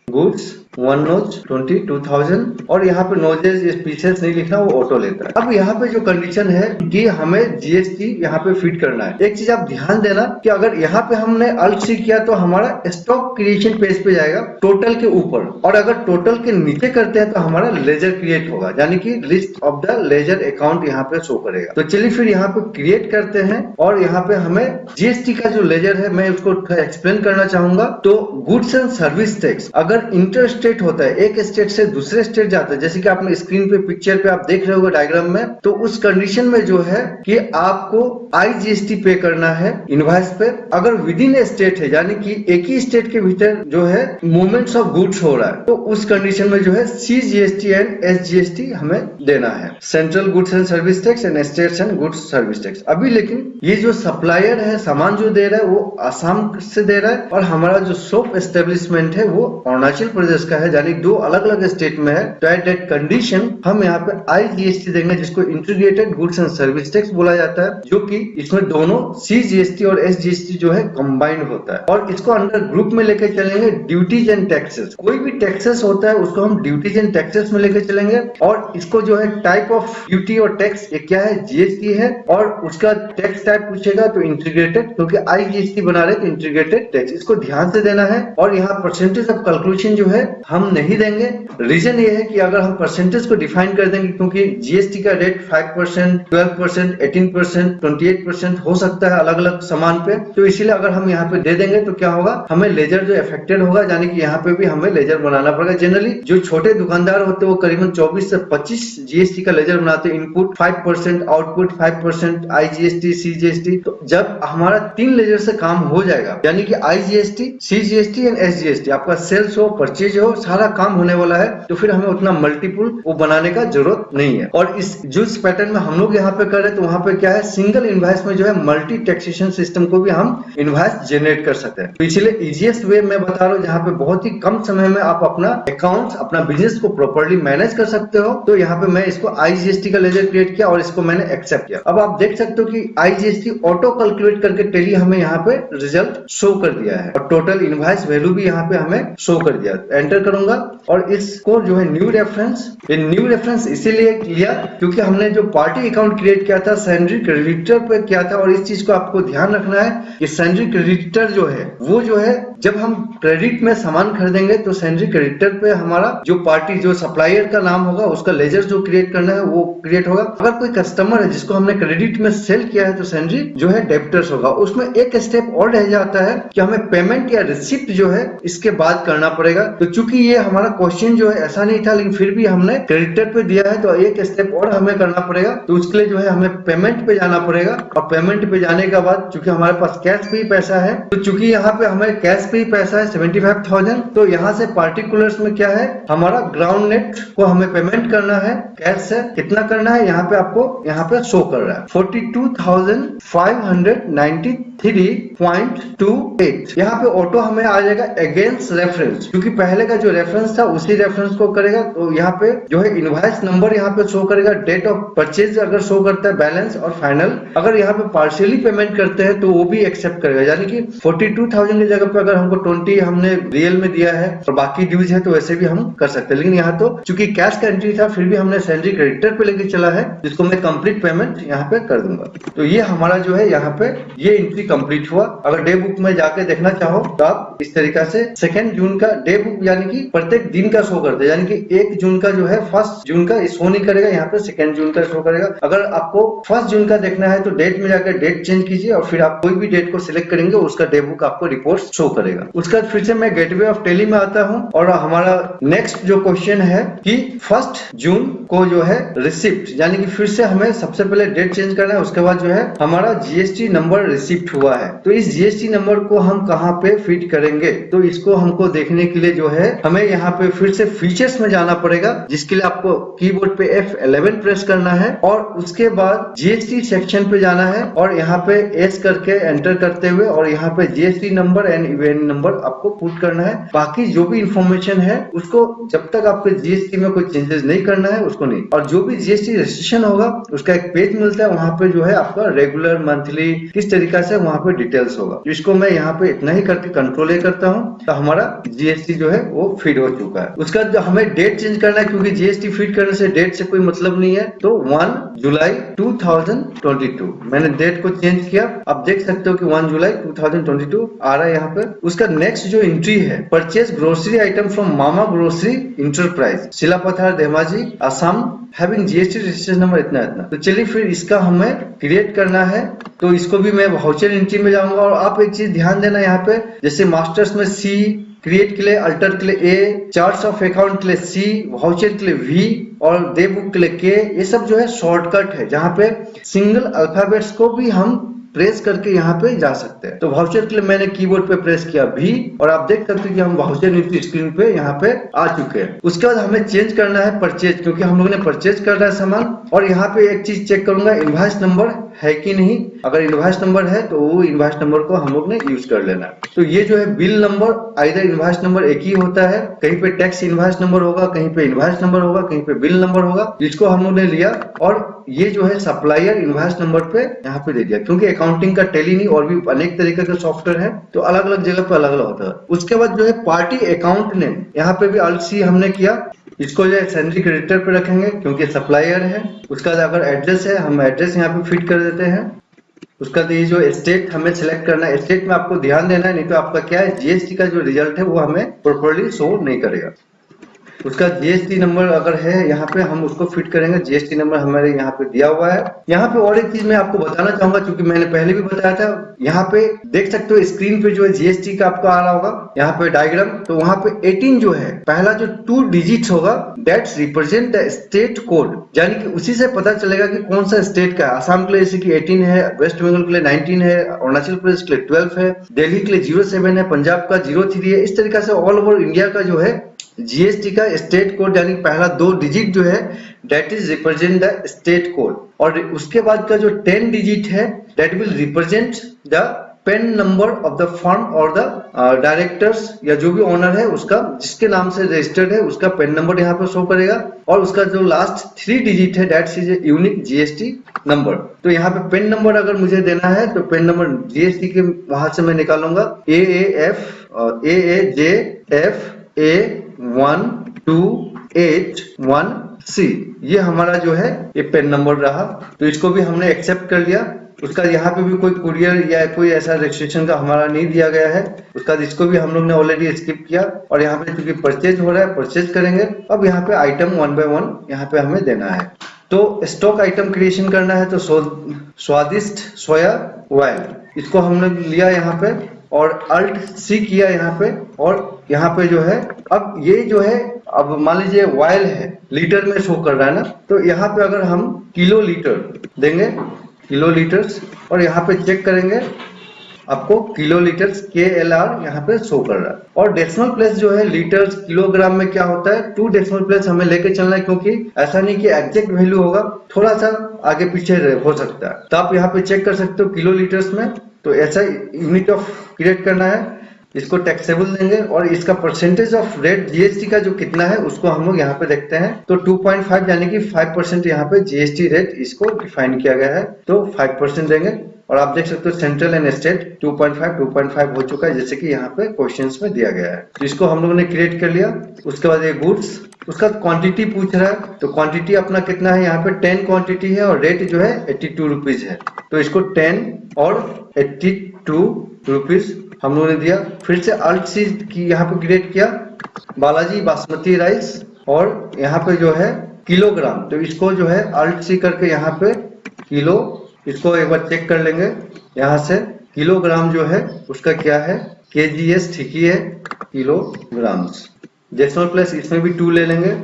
गुड्स 1 नोज 22,000 और यहाँ पे नोजेस पीसेस नहीं लिखना, वो ऑटो लेता है। अब यहाँ पे जो कंडीशन है कि हमें जीएसटी यहाँ पे फिट करना है। एक चीज आप ध्यान देना कि अगर यहाँ पे हमने अल्ट सी किया तो हमारा स्टॉक क्रिएशन पेज पे जाएगा टोटल के ऊपर, और अगर टोटल के नीचे करते हैं तो हमारा लेजर क्रिएट होगा, यानी कि list of the ledger account यहाँ पे शो करेगा। तो चलिए फिर यहाँ पे क्रिएट करते हैं और यहाँ पे हमें जीएसटी का जो लेजर है मैं उसको एक्सप्लेन करना चाहूंगा। तो गुड्स एंड सर्विस टैक्स अगर इंटर स्टेट होता है, एक स्टेट से दूसरे स्टेट जाता है, जैसे कि आपने स्क्रीन पे पिक्चर पे आप देख रहे होगे डायग्राम में, तो उस कंडीशन में जो है कि आपको आईजीएसटी पे करना है इनवॉइस पे। अगर विद इन ए स्टेट है, यानी कि एक ही स्टेट के भीतर जो है मूवमेंट्स ऑफ गुड्स हो रहा है, तो उस कंडीशन में जो है सीजीएसटी एंड एसजीएसटी हमें देना है, central goods and service tax and states and goods service tax. अभी लेकिन ये जो सप्लायर है, सामान जो दे रहा है वो आसाम से दे रहा है और हमारा जो शॉप एस्टेब्लिशमेंट है वो अरुणाचल प्रदेश का है, यानी 2 अलग अलग स्टेट में है। तो एट दैट कंडीशन हम यहाँ पे आईजीएसटी देंगे, जिसको integrated goods and service tax बोला जाता है, जो कि इसमें दोनों सीजीएसटी और एसजीएसटी जो है कंबाइंड होता है। और इसको अंडर ग्रुप में लेके चलेंगे ड्यूटीज एंड टैक्सेस। कोई भी टैक्सेस होता है उसको हम ड्यूटीज एंड टैक्सेस में लेके चलेंगे, और इसको जो है टाइप ऑफ ड्यूटी और टैक्स ये क्या है, जीएसटी है, और उसका टैक्स टाइप पूछेगा तो इंटीग्रेटेड, क्योंकि आईजीएसटी बना रहे तो इंटीग्रेटेड टैक्स, इसको ध्यान से देना है। और यहाँ परसेंटेज ऑफ कैलकुलेशन जो है हम नहीं देंगे। रीजन ये है कि अगर हम परसेंटेज को डिफाइन कर देंगे, क्योंकि जीएसटी का रेट 5%, 12%, 18%, 28% हो सकता है अलग अलग सामान पे, तो इसीलिए अगर हम यहाँ पे दे देंगे तो क्या होगा, हमें लेजर जो अफेक्टेड होगा, यानी कि यहाँ पे भी हमें लेजर बनाना पड़ेगा। जनरली जो छोटे दुकानदार होते हैं वो करीबन 24 से 25 जीएसटी का लेजर बनाते हैं, इनपुट 5%, आउटपुट 5%, आईजीएसटी, सीजीएसटी। तो जब हमारा 3 लेजर से काम हो जाएगा, यानी कि आईजीएसटी, सीजीएसटी एंड एसजीएसटी, आपका सेल्स हो, परचेज हो, सारा काम होने वाला है, तो फिर हमें उतना मल्टीपल वो बनाने का जरूरत नहीं है। और इस जो पैटर्न में हम लोग यहाँ पे कर रहे हैं, तो वहां पे क्या है, सिंगल इनवॉइस में जो है मल्टी टैक्सेशन सिस्टम को भी हम इनवॉइस जनरेट कर सकते हैं। तो इसलिए इजीएस्ट वे मैं बता रहा हूँ, जहाँ पे बहुत ही कम समय में आप अपना अकाउंट, अपना बिजनेस को प्रॉपर्ली मैनेज कर सकते हो। तो यहाँ पे मैं इसको आईजीएसटी का लेजर क्रिएट किया और इसको मैंने एक्सेप्ट किया। अब आप देख सकते हो कि आईजीएसटी ऑटो कैलकुलेट करके टेली हमें यहाँ पे रिजल्ट शो कर दिया है, और टोटल इनवॉइस वैल्यू भी यहाँ पे हमें शो कर दिया। एंटर एंटर करूंगा और इसको जो है न्यू रेफरेंस इसीलिए लिया क्योंकि हमने जो पार्टी अकाउंट क्रिएट किया था सैलरी क्रेडिटर पे किया था। और इस चीज को आपको ध्यान रखना है कि सैलरी क्रेडिटर जो है वो जो है जब हम क्रेडिट में सामान खरीदेंगे तो सैलरी क्रेडिटर पे हमारा जो पार्टी जो सप्लायर का नाम होगा उसका लेजर जो क्रिएट करना है वो क्रिएट होगा। अगर कोई कस्टमर है जिसको हमने क्रेडिट में सेल किया है तो सैलरी जो है डेबिटर्स होगा। उसमें एक स्टेप और रह जाता है कि हमें पेमेंट या रिसिप्ट जो है इसके बाद करना पड़ेगा। तो चूंकि ये हमारा क्वेश्चन जो है ऐसा नहीं था लेकिन फिर भी हमने क्रेडिटर पे दिया है तो एक स्टेप और हमें करना पड़ेगा। तो उसके लिए जो है हमें पेमेंट पे जाना पड़ेगा और पेमेंट पे जाने के बाद चूंकि हमारे पास कैश पे ही पैसा है तो चूंकि यहाँ पे हमें कैश पे ही पैसा है 75,000 तो यहाँ से पार्टिकुलर्स में क्या है हमारा ग्राउंड नेट को हमें पेमेंट करना है। कैश से कितना करना है यहाँ पे आपको यहाँ पे शो कर रहा है 42,593.28। यहाँ पे ऑटो हमें आ जाएगा अगेंस्ट रेफरेंस क्योंकि पहले का जो रेफरेंस था उसी रेफरेंस को करेगा। तो यहाँ पे जो है इनवॉइस नंबर यहाँ पे शो करेगा, डेट ऑफ परचेज अगर शो करता है बैलेंस और फाइनल अगर यहाँ पे पार्शियली पेमेंट करते हैं तो वो भी एक्सेप्ट करेगा। यानी कि 42,000 की जगह पे अगर हमको 20 हमने रियल में दिया है और बाकी ड्यूज है तो वैसे भी हम कर सकते हैं। लेकिन यहाँ तो चूंकि कैश का एंट्री था फिर भी हमने सैलरी क्रेडिटर पे लेके चला है जिसको मैं कंप्लीट पेमेंट यहाँ पे कर दूंगा। तो ये हमारा जो है यहाँ पे ये एंट्री कंप्लीट हुआ। अगर डे बुक में जाके देखना चाहो तो आप इस तरीका से 2 जून का डे बुक यानी कि प्रत्येक दिन का शो करते हैं। यानी कि 1 जून का जो है 1 जून का शो नहीं करेगा, यहाँ पे 2 जून का शो करेगा। अगर आपको 1 जून का देखना है तो डेट में जाकर डेट चेंज कीजिए और फिर आप कोई भी डेट को सिलेक्ट करेंगे उसका डे बुक आपको रिपोर्ट शो करेगा। उसके बाद फिर से मैं गेटवे ऑफ टेली में आता हूँ और हमारा नेक्स्ट जो क्वेश्चन है कि 1 जून को जो है रिसिप्ट यानी कि फिर से हमें सबसे पहले डेट चेंज करना है। उसके बाद जो है हमारा जीएसटी नंबर रिसिप्ट हुआ है तो इस जीएसटी नंबर को हम कहाँ पे फिट करेंगे तो इसको हमको देखने के लिए जो है हमें यहाँ पे फिर से फीचर्स में जाना पड़ेगा जिसके लिए आपको कीबोर्ड पे F11 प्रेस करना है और उसके बाद जीएसटी सेक्शन पे जाना है और यहाँ पे एस करके एंटर करते हुए और यहाँ पे GST number and Evion number आपको पुट करना है। बाकी जो भी इंफॉर्मेशन है उसको जब तक आपके जीएसटी में कोई चेंजेस नहीं करना है उसको नहीं। और जो भी जीएसटी रजिस्ट्रेशन होगा उसका एक पेज मिलता है वहां पे जो है आपका रेगुलर मंथली किस तरीका से वहां पे डिटेल्स होगा। इसको मैं यहाँ पे इतना ही करके कंट्रोल ए करता हूँ तो हमारा जीएसटी जो है वो फीड हो चुका है। उसका जो हमें डेट चेंज करना है क्योंकि जीएसटी फीड करने से डेट से कोई मतलब नहीं है तो 1 जुलाई 2022 मैंने डेट को चेंज किया। आप देख सकते हो कि 1 जुलाई 2022 आ रहा है यहाँ पे। उसका नेक्स्ट जो एंट्री है purchase grocery item from mama grocery enterprise Silapathar Dhemaji Assam having GST registration number इतना। तो चलिए फिर इसका हमें क्रिएट करना है तो इसको भी मैं वाउचर एंट्री में जाऊंगा। और आप एक चीज ध्यान देना यहाँ पे जैसे मास्टर्स में सी, क्रिएट के लिए अल्टर के लिए ए, चार्ट्स ऑफ अकाउंट के लिए सी, वाउचर के लिए वी और डे बुक के लिए के, ये सब जो है शॉर्टकट है जहाँ पे सिंगल अल्फाबेट्स को भी हम प्रेस करके यहाँ पे जा सकते हैं। तो वाउचर के लिए मैंने कीबोर्ड पे प्रेस किया भी और आप देख सकते हैं कि हम वाउचर नीचे स्क्रीन पे यहाँ पे आ चुके हैं। उसके बाद हमें चेंज करना है परचेज क्योंकि हम लोगों ने परचेज कर रहा है सामान। और यहाँ पे एक चीज चेक करूंगा इनवॉइस नंबर है कि नहीं। अगर इनवॉइस नंबर है तो वो इनवॉइस नंबर को हम लोग ने यूज कर लेना है। तो ये जो है bill number either invoice number एक ही होता है, कहीं पे टैक्स इनवॉइस नंबर होगा, कहीं पे इनवॉइस नंबर होगा, कहीं पे बिल नंबर होगा, जिसको हम लोग ने लिया। और ये जो है सप्लायर इनवॉइस नंबर पे यहाँ पे दे दिया क्योंकि अकाउंटिंग का टेली नहीं और भी अनेक तरीके के सॉफ्टवेयर है तो अलग अलग जगह पे अलग अलग होता है। उसके बाद जो है पार्टी अकाउंट नेम यहाँ पे भी अल्ट सी हमने किया। इसको जो है सैलरी क्रेडिटर पे रखेंगे क्योंकि सप्लायर है। उसका अगर एड्रेस है हम एड्रेस यहाँ पे फिट कर देते हैं। उसका ये जो स्टेट हमें सिलेक्ट करना है, स्टेट में आपको ध्यान देना है नहीं तो आपका क्या है जीएसटी का जो रिजल्ट है वो हमें प्रॉपर्ली शो नहीं करेगा। उसका जीएसटी नंबर अगर है यहाँ पे हम उसको फिट करेंगे। जीएसटी नंबर हमारे यहाँ पे दिया हुआ है। यहाँ पे और एक चीज मैं आपको बताना चाहूंगा क्योंकि मैंने पहले भी बताया था। यहाँ पे देख सकते हो स्क्रीन पे जो है जीएसटी का आपको आ रहा होगा यहाँ पे डायग्राम। तो वहाँ पे 18 जो है पहला जो 2 डिजिट्स होगा that's represent the state code यानी कि उसी से पता चलेगा कि कौन सा स्टेट का है। असम के लिए जैसे कि 18 है, वेस्ट बंगाल के लिए 19 है, अरुणाचल प्रदेश के लिए 12 है, दिल्ली के लिए 07 है, पंजाब का 03 है। इस तरीके से ऑल ओवर इंडिया का जो है जीएसटी का स्टेट कोड यानी पहला 2 डिजिट जो है that is represent the state code. और उसके बाद का जो 10 डिजिट है that will represent the PAN number of the firm और द डायरेक्टर्स या जो भी ओनर है उसका जिसके नाम से रजिस्टर्ड है उसका पेन नंबर यहाँ पे शो करेगा। और उसका जो लास्ट 3 डिजिट है that is unique GST number. तो यहाँ पे पेन नंबर अगर मुझे देना है तो पेन नंबर जीएसटी के वहां से मैं निकालूंगा AAF AAJF 1281C, ये हमारा जो है ये पेन नंबर रहा। तो इसको भी हमने एक्सेप्ट कर लिया। उसका यहाँ पे भी कोई कुरियर या कोई ऐसा रजिस्ट्रेशन का हमारा नहीं दिया गया है। उसका इसको भी हम लोग ने ऑलरेडी स्किप किया। और यहाँ पे क्योंकि परचेज हो रहा है, परचेज करेंगे। अब यहाँ पे आइटम 1 बाय 1 यहाँ पे हमें देना है। तो स्टॉक आइटम क्रिएशन करना है, तो स्वादिष्ट सोया ऑयल, इसको हमने लिया यहाँ पे और अल्ट सी किया यहाँ पे। और यहाँ पे जो है अब ये जो है, अब मान लीजिए ऑयल है, लीटर में शो कर रहा है ना, तो यहाँ पे अगर हम किलो लीटर देंगे, किलो लीटर्स, और यहाँ पे चेक करेंगे आपको किलो लीटर्स KLR यहाँ पे शो कर रहा है। और डेसिमल प्लेस जो है लीटर्स किलोग्राम में क्या होता है, 2 डेसिमल प्लेस हमें लेके चलना है, क्योंकि ऐसा नहीं कि एग्जैक्ट वैल्यू होगा, थोड़ा सा आगे पीछे हो सकता है। तो आप यहाँ पे चेक कर सकते हो किलो लीटर्स में। तो ऐसा यूनिट ऑफ क्रिएट करना है, इसको टैक्सेबल देंगे और इसका परसेंटेज ऑफ रेट GST का जो कितना है उसको हम लोग यहाँ पे देखते हैं। तो 2.5 यानी कि 5% यहाँ पे GST रेट इसको डिफाइन किया गया है, तो 5% देंगे। और आप देख सकते हो सेंट्रल एंड स्टेट 2.5 हो चुका है, जैसे कि यहाँ पे क्वेश्चंस में दिया गया है। तो इसको हम लोगों ने क्रिएट कर लिया। उसके बाद ये गुड्स, उसका क्वांटिटी पूछ रहा है, तो क्वांटिटी अपना कितना है, यहाँ पे 10 क्वांटिटी है और रेट जो है 82 रुपीज है। तो इसको 10 और 82 रुपीज हम लोगों ने दिया। फिर से अल्ट सी की यहाँ पे क्रिएट किया, बालाजी बासमती राइस, और यहाँ पे जो है किलोग्राम, तो इसको जो है अल्ट सी करके यहाँ पे किलो, इसको एक बार चेक कर लेंगे यहाँ से। किलोग्राम जो है उसका क्या है, KGS ठीक ही है, किलोग्राम्स। डेसिमल प्लेस इसमें भी 2 ले लेंगे।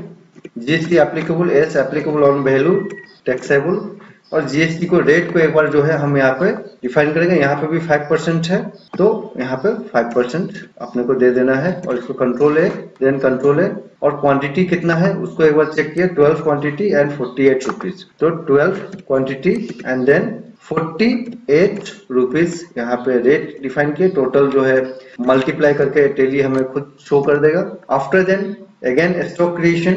GST applicable, S applicable on value taxable. और GST को रेट को एक बार जो है हम यहाँ पे डिफाइन करेंगे। यहाँ पे भी 5% है, तो यहाँ पे 5% अपने को दे देना है। और इसको कंट्रोल है, देन कंट्रोल है। और क्वांटिटी कितना है उसको एक बार चेक किया, 12 क्वांटिटी एंड 48 रुपीज। तो 12 क्वांटिटी एंड देन 48 रुपीज यहाँ पे रेट डिफाइन किए। टोटल जो है मल्टीप्लाई करके टेली हमें खुद शो कर देगा। After then again stock creation,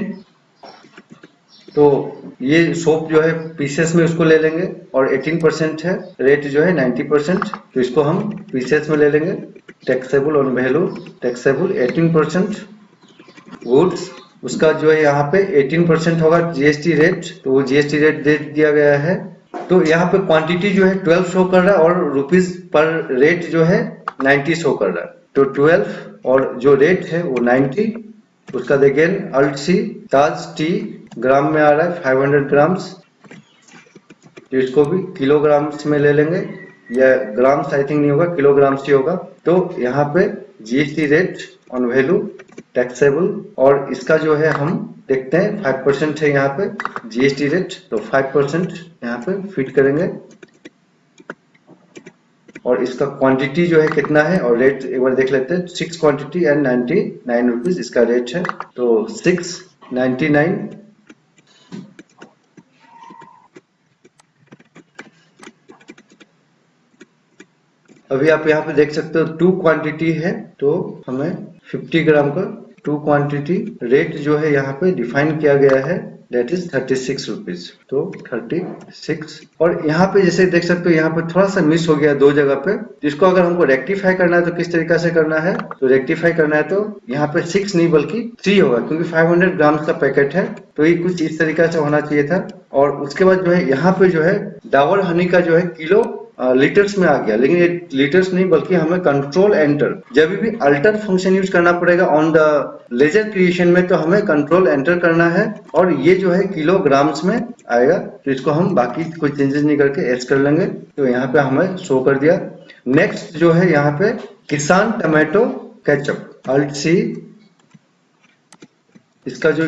तो ये सोप जो है पीसेस में उसको ले लेंगे और 18% है, रेट जो है 90%, तो इसको हम पीसेस में ले लेंगे। Taxable on value taxable 18%। Goods, उसका जो है यहाँ पे 18% होगा GST रेट, तो वो GST रेट दे दिया गया है। तो यहाँ पे क्वांटिटी जो है 12 शो कर रहा है और रुपीज पर रेट जो है 90 शो कर रहा है। तो 12 और जो रेट है वो 90। उसका देखिए अल्ट सी ताज टी ग्राम में आ रहा है 500 ग्राम्स, तो इसको भी किलोग्राम्स में ले लेंगे, या ग्राम्स आई थिंक नहीं होगा, किलोग्राम्स ही होगा। तो यहाँ पे GST rate on value taxable, और इसका जो है हम देखते हैं 5% है यहाँ पे GST रेट, तो 5% यहाँ पे फिट करेंगे। और इसका क्वांटिटी जो है कितना है और रेट एक बार देख लेते हैं। 6 क्वांटिटी एंड 99 रुपीज इसका रेट है, तो 699। अभी आप यहाँ पे देख सकते हो 2 क्वांटिटी है, तो हमें 50 ग्राम का 2 क्वांटिटी रेट जो है यहाँ पे डिफाइन किया गया है, दैट इज 36 रुपीज। तो 36। और यहाँ पे जैसे देख सकते हो यहाँ पे थोड़ा सा मिस हो गया 2 जगह पे, जिसको अगर हमको रेक्टिफाई करना है तो किस तरीका से करना है, तो रेक्टिफाई करना है तो यहाँ पे 6 नहीं बल्कि 3 होगा, क्योंकि 500 ग्राम का पैकेट है, तो ये कुछ इस तरीका से होना चाहिए था। और उसके बाद जो है यहाँ पे जो है डाबर हनी का जो है किलो लीटर्स में आ गया, लेकिन ये लीटर्स नहीं बल्कि हमें कंट्रोल एंटर, जब भी अल्टर फंक्शन यूज करना पड़ेगा ऑन द लेजर क्रिएशन में, तो हमें कंट्रोल एंटर करना है और ये जो है किलोग्राम्स में आएगा। तो इसको हम बाकी कोई चेंजेस नहीं करके एड कर लेंगे, तो यहाँ पे हमें शो कर दिया। नेक्स्ट जो है यहाँ पे किसान टमाटो केचप अल्ट सी, इसका जो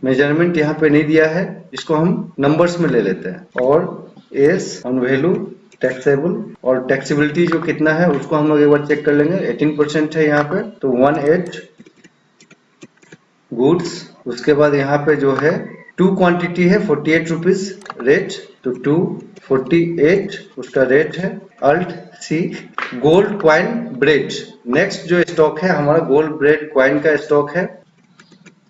मेजरमेंट यहाँ पे नहीं दिया है, इसको हम नंबर्स में ले लेते हैं। और एस ऑन वैल्यू टैक्सेबल, और टैक्सेबिलिटी जो कितना है उसको हम लोग एक बार चेक कर लेंगे। 18% है यहाँ पे, तो 18 गुड्स। उसके बाद यहाँ पे जो है 2 क्वांटिटी है 48 रुपीज रेट, तो 248 उसका रेट है। Alt C gold coin bread, next जो स्टॉक है हमारा गोल्ड ब्रेड क्वाइन का स्टॉक है,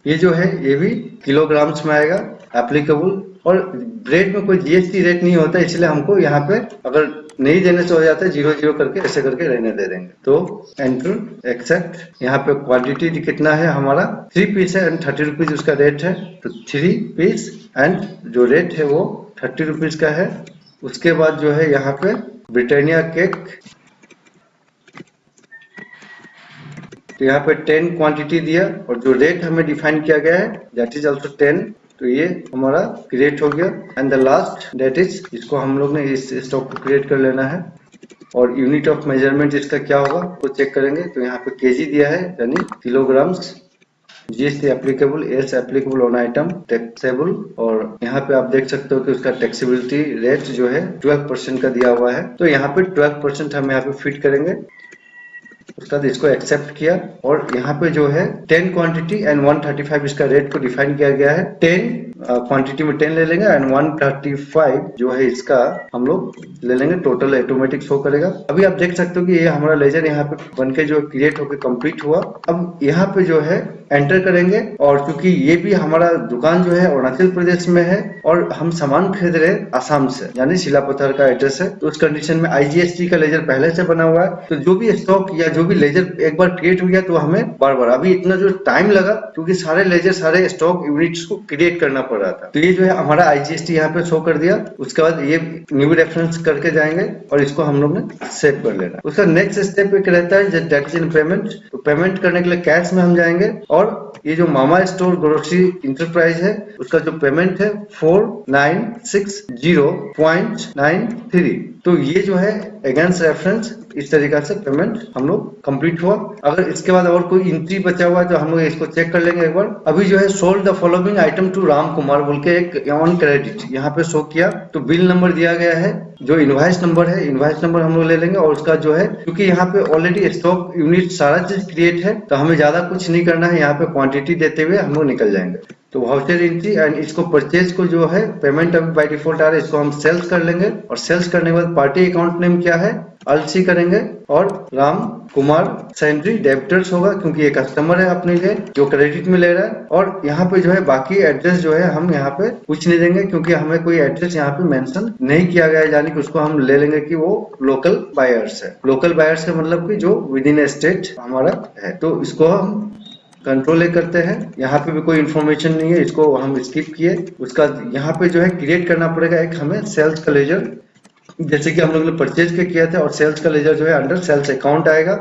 ये जो है ये भी किलोग्राम्स में आएगा एप्लीकेबल। और ब्रेड में कोई GST रेट नहीं होता, इसलिए हमको यहाँ पे अगर नहीं देने से हो जाता है, 0 0 करके ऐसे करके रहने दे देंगे। तो एंटर एक्सेप्ट। यहाँ पे क्वांटिटी कितना है हमारा 3 पीस है एंड 30 रुपीज उसका रेट है, तो 3 पीस एंड जो रेट है वो 30 रुपीज का है। उसके बाद जो है यहाँ पे ब्रिटानिया केक, तो यहाँ पे 10 क्वांटिटी दिया और जो रेट हमें डिफाइन किया गया है दैट इज आल्सो 10, तो ये हमारा क्रिएट हो गया। And the last that is, इसको हम लोग ने इस स्टॉक को क्रिएट कर लेना है और यूनिट ऑफ मेजरमेंट इसका क्या होगा वो चेक करेंगे। तो यहाँ पे केजी दिया है यानी kilograms, GST applicable, S applicable on item, taxable, और यहाँ पे आप देख सकते हो कि उसका टैक्सेबिलिटी रेट जो है 12% का दिया हुआ है, तो यहाँ पे 12% हम यहाँ पे फिट करेंगे। उसके बाद इसको एक्सेप्ट किया और यहाँ पे जो है 10 क्वांटिटी एंड 135 इसका रेट को डिफाइन किया गया है। 10 क्वांटिटी में 10 ले लेंगे एंड 135 जो है इसका हम लोग ले लेंगे, टोटल ऑटोमेटिक शो करेगा। अभी आप देख सकते हो कि ये हमारा लेजर यहाँ पे बनके जो क्रिएट होकर कंप्लीट हुआ। अब यहाँ पे जो है एंटर करेंगे और क्योंकि ये भी हमारा दुकान जो है अरुणाचल प्रदेश में है और हम सामान खरीद रहे हैं आसाम से, यानी शिलापत्थर का एड्रेस है, तो उस कंडीशन में आईजीएसटी का लेजर पहले से बना हुआ है, तो जो भी स्टॉक या जो भी लेजर एक बार क्रिएट हो गया तो हमें बार बार, अभी इतना जो टाइम लगा क्योंकि सारे लेजर सारे स्टॉक यूनिट्स को क्रिएट करना पड़ रहा था, तो ये जो है हमारा आईजीएसटी यहाँ पे शो कर दिया। उसके बाद ये न्यू रेफरेंस करके जाएंगे और इसको हम लोग ने सेव कर लेना। उसका नेक्स्ट स्टेप एक रहता है दैट इज इन पेमेंट, तो पेमेंट करने के लिए कैश में हम जाएंगे और ये जो मामा स्टोर ग्रोसरी इंटरप्राइज है उसका जो पेमेंट है 4960.93, तो ये जो है अगेंस्ट रेफरेंस इस तरीका से पेमेंट हम लोग कंप्लीट हुआ। अगर इसके बाद और कोई एंट्री बचा हुआ है तो हम लोग इसको चेक कर लेंगे एक बार। अभी जो है sold the following item to Ram Kumar बोल के एक ऑन क्रेडिट यहाँ पे शो किया, तो बिल नंबर दिया गया है, जो इनवॉइस नंबर है इनवॉइस नंबर हम लोग ले लेंगे और उसका जो है क्योंकि यहाँ पे ऑलरेडी स्टॉक यूनिट सारा चीज क्रिएट है तो हमें ज्यादा कुछ नहीं करना है, यहाँ पे क्वांटिटी देते हुए हम लोग निकल जाएंगे। तो वाउचर एंट्री एंड इसको परचेज को जो है पेमेंट अभी बाय डिफॉल्ट आ रहा है, इसको हम सेल्स कर लेंगे और सेल्स करने के बाद पार्टी अकाउंट नेम क्या है अलसी करेंगे और राम कुमार सैंड्री डेबिटर्स होगा क्योंकि ये कस्टमर है अपने लिए जो क्रेडिट में ले रहा है। और यहाँ पे जो है बाकी एड्रेस जो है हम यहाँ पे कुछ नहीं देंगे क्योंकि हमें कोई एड्रेस यहाँ पे मेंशन नहीं किया गया है, यानी कि उसको हम ले लेंगे कि वो लोकल बायर्स है। लोकल बायर्स का मतलब कि जो विद इन स्टेट हमारा है, तो इसको हम कंट्रोल ए करते हैं। यहाँ पे भी कोई इन्फॉर्मेशन नहीं है, इसको हम स्किप किए। उसका यहाँ पे जो है क्रिएट करना पड़ेगा एक हमें सेल्स का लेजर, जैसे कि हम लोग ने परचेज के किया था, और सेल्स का लेजर जो है अंडर सेल्स अकाउंट आएगा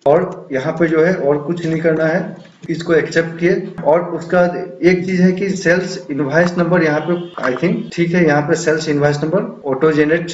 और यहाँ पे जो है और कुछ नहीं करना है, इसको एक्सेप्ट किए। और उसका एक चीज है कि सेल्स इनवॉइस नंबर यहाँ पे आई थिंक ठीक है, यहाँ पे sales invoice number auto generate,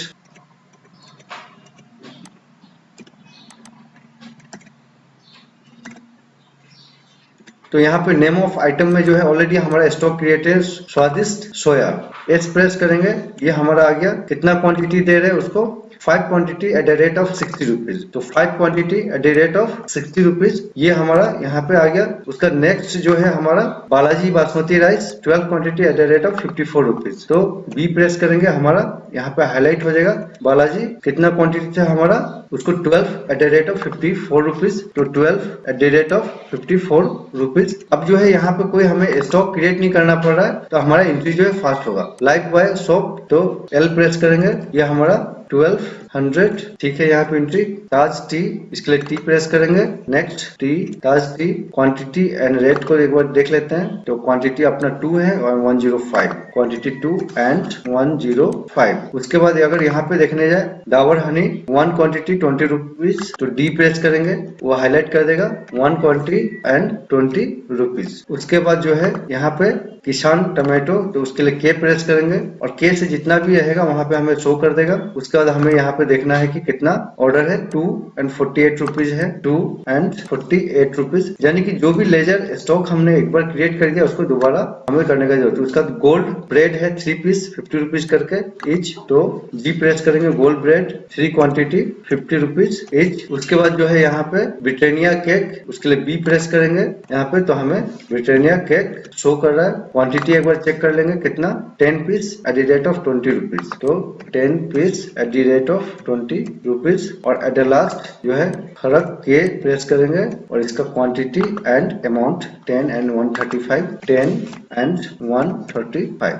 तो यहाँ पे नेम ऑफ आइटम में जो है ऑलरेडी हमारा स्टॉक क्रिएट है स्वादिष्ट सोया, एस प्रेस करेंगे, ये हमारा आ गया। कितना क्वांटिटी दे रहे हैं उसको 5 quantity eight the rate of 60 rupees, तो 5 quantity eight the rate of 60 rupees ये हमारा यहाँ पे आ गया। उसका नेक्स्ट जो है हमारा Balaji basmati rice 12 quantity eight the rate of 54 rupees, तो बी प्रेस करेंगे, हमारा यहाँ पे हाईलाइट हो जाएगा बालाजी कितना क्वांटिटी था हमारा उसको 12 eight the rate of 54 rupees, तो 12 eight the rate of 54 rupees. अब जो है यहाँ पे कोई हमें स्टॉक क्रिएट नहीं करना पड़ रहा है तो हमारा एंट्री जो है फास्ट होगा। लाइक बाय शॉप, तो एल प्रेस करेंगे, ये हमारा 1200 ठीक है। यहाँ पे एंट्री ताज टी, इसके लिए टी प्रेस करेंगे, next T Taj T, quantity and rate को एक बार देख लेते हैं, तो क्वांटिटी अपना 2 है और 105, क्वांटिटी 2 एंड 105। उसके बाद अगर यहाँ पे देखने जाए डाबर हनी 1 क्वांटिटी 20 रुपीज, तो डी प्रेस करेंगे, वो हाईलाइट कर देगा 1 क्वांटिटी एंड 20 रुपीज। उसके बाद जो है यहाँ पे किसान टमाटो, तो उसके लिए के प्रेस करेंगे और के से जितना भी रहेगा वहां पे हमें शो कर देगा। उसके बाद हमें यहाँ पे देखना है कि कितना ऑर्डर है, 2 एंड 48 रुपीज है, 2 एंड 48 रुपीज, यानी कि जो भी लेजर स्टॉक हमने एक बार क्रिएट कर दिया उसको दोबारा हमें करने का जरूरत है। उसका गोल्ड ब्रेड है 3 पीस 50 रुपीज करके ईच, तो जी प्रेस करेंगे, gold bread 3 quantity 50 rupees each. उसके बाद जो है यहाँ पे ब्रिटानिया केक, उसके लिए बी प्रेस करेंगे यहाँ पे, तो हमें ब्रिटानिया केक शो कर रहा है। क्वांटिटी एक बार चेक कर लेंगे कितना 10 piece at the rate of 20 rupees, तो 10 piece at the rate of 20 rupees. और एट द लास्ट जो है फर्क के प्रेस करेंगे और इसका quantity and amount 10 and 135, 10 and 135।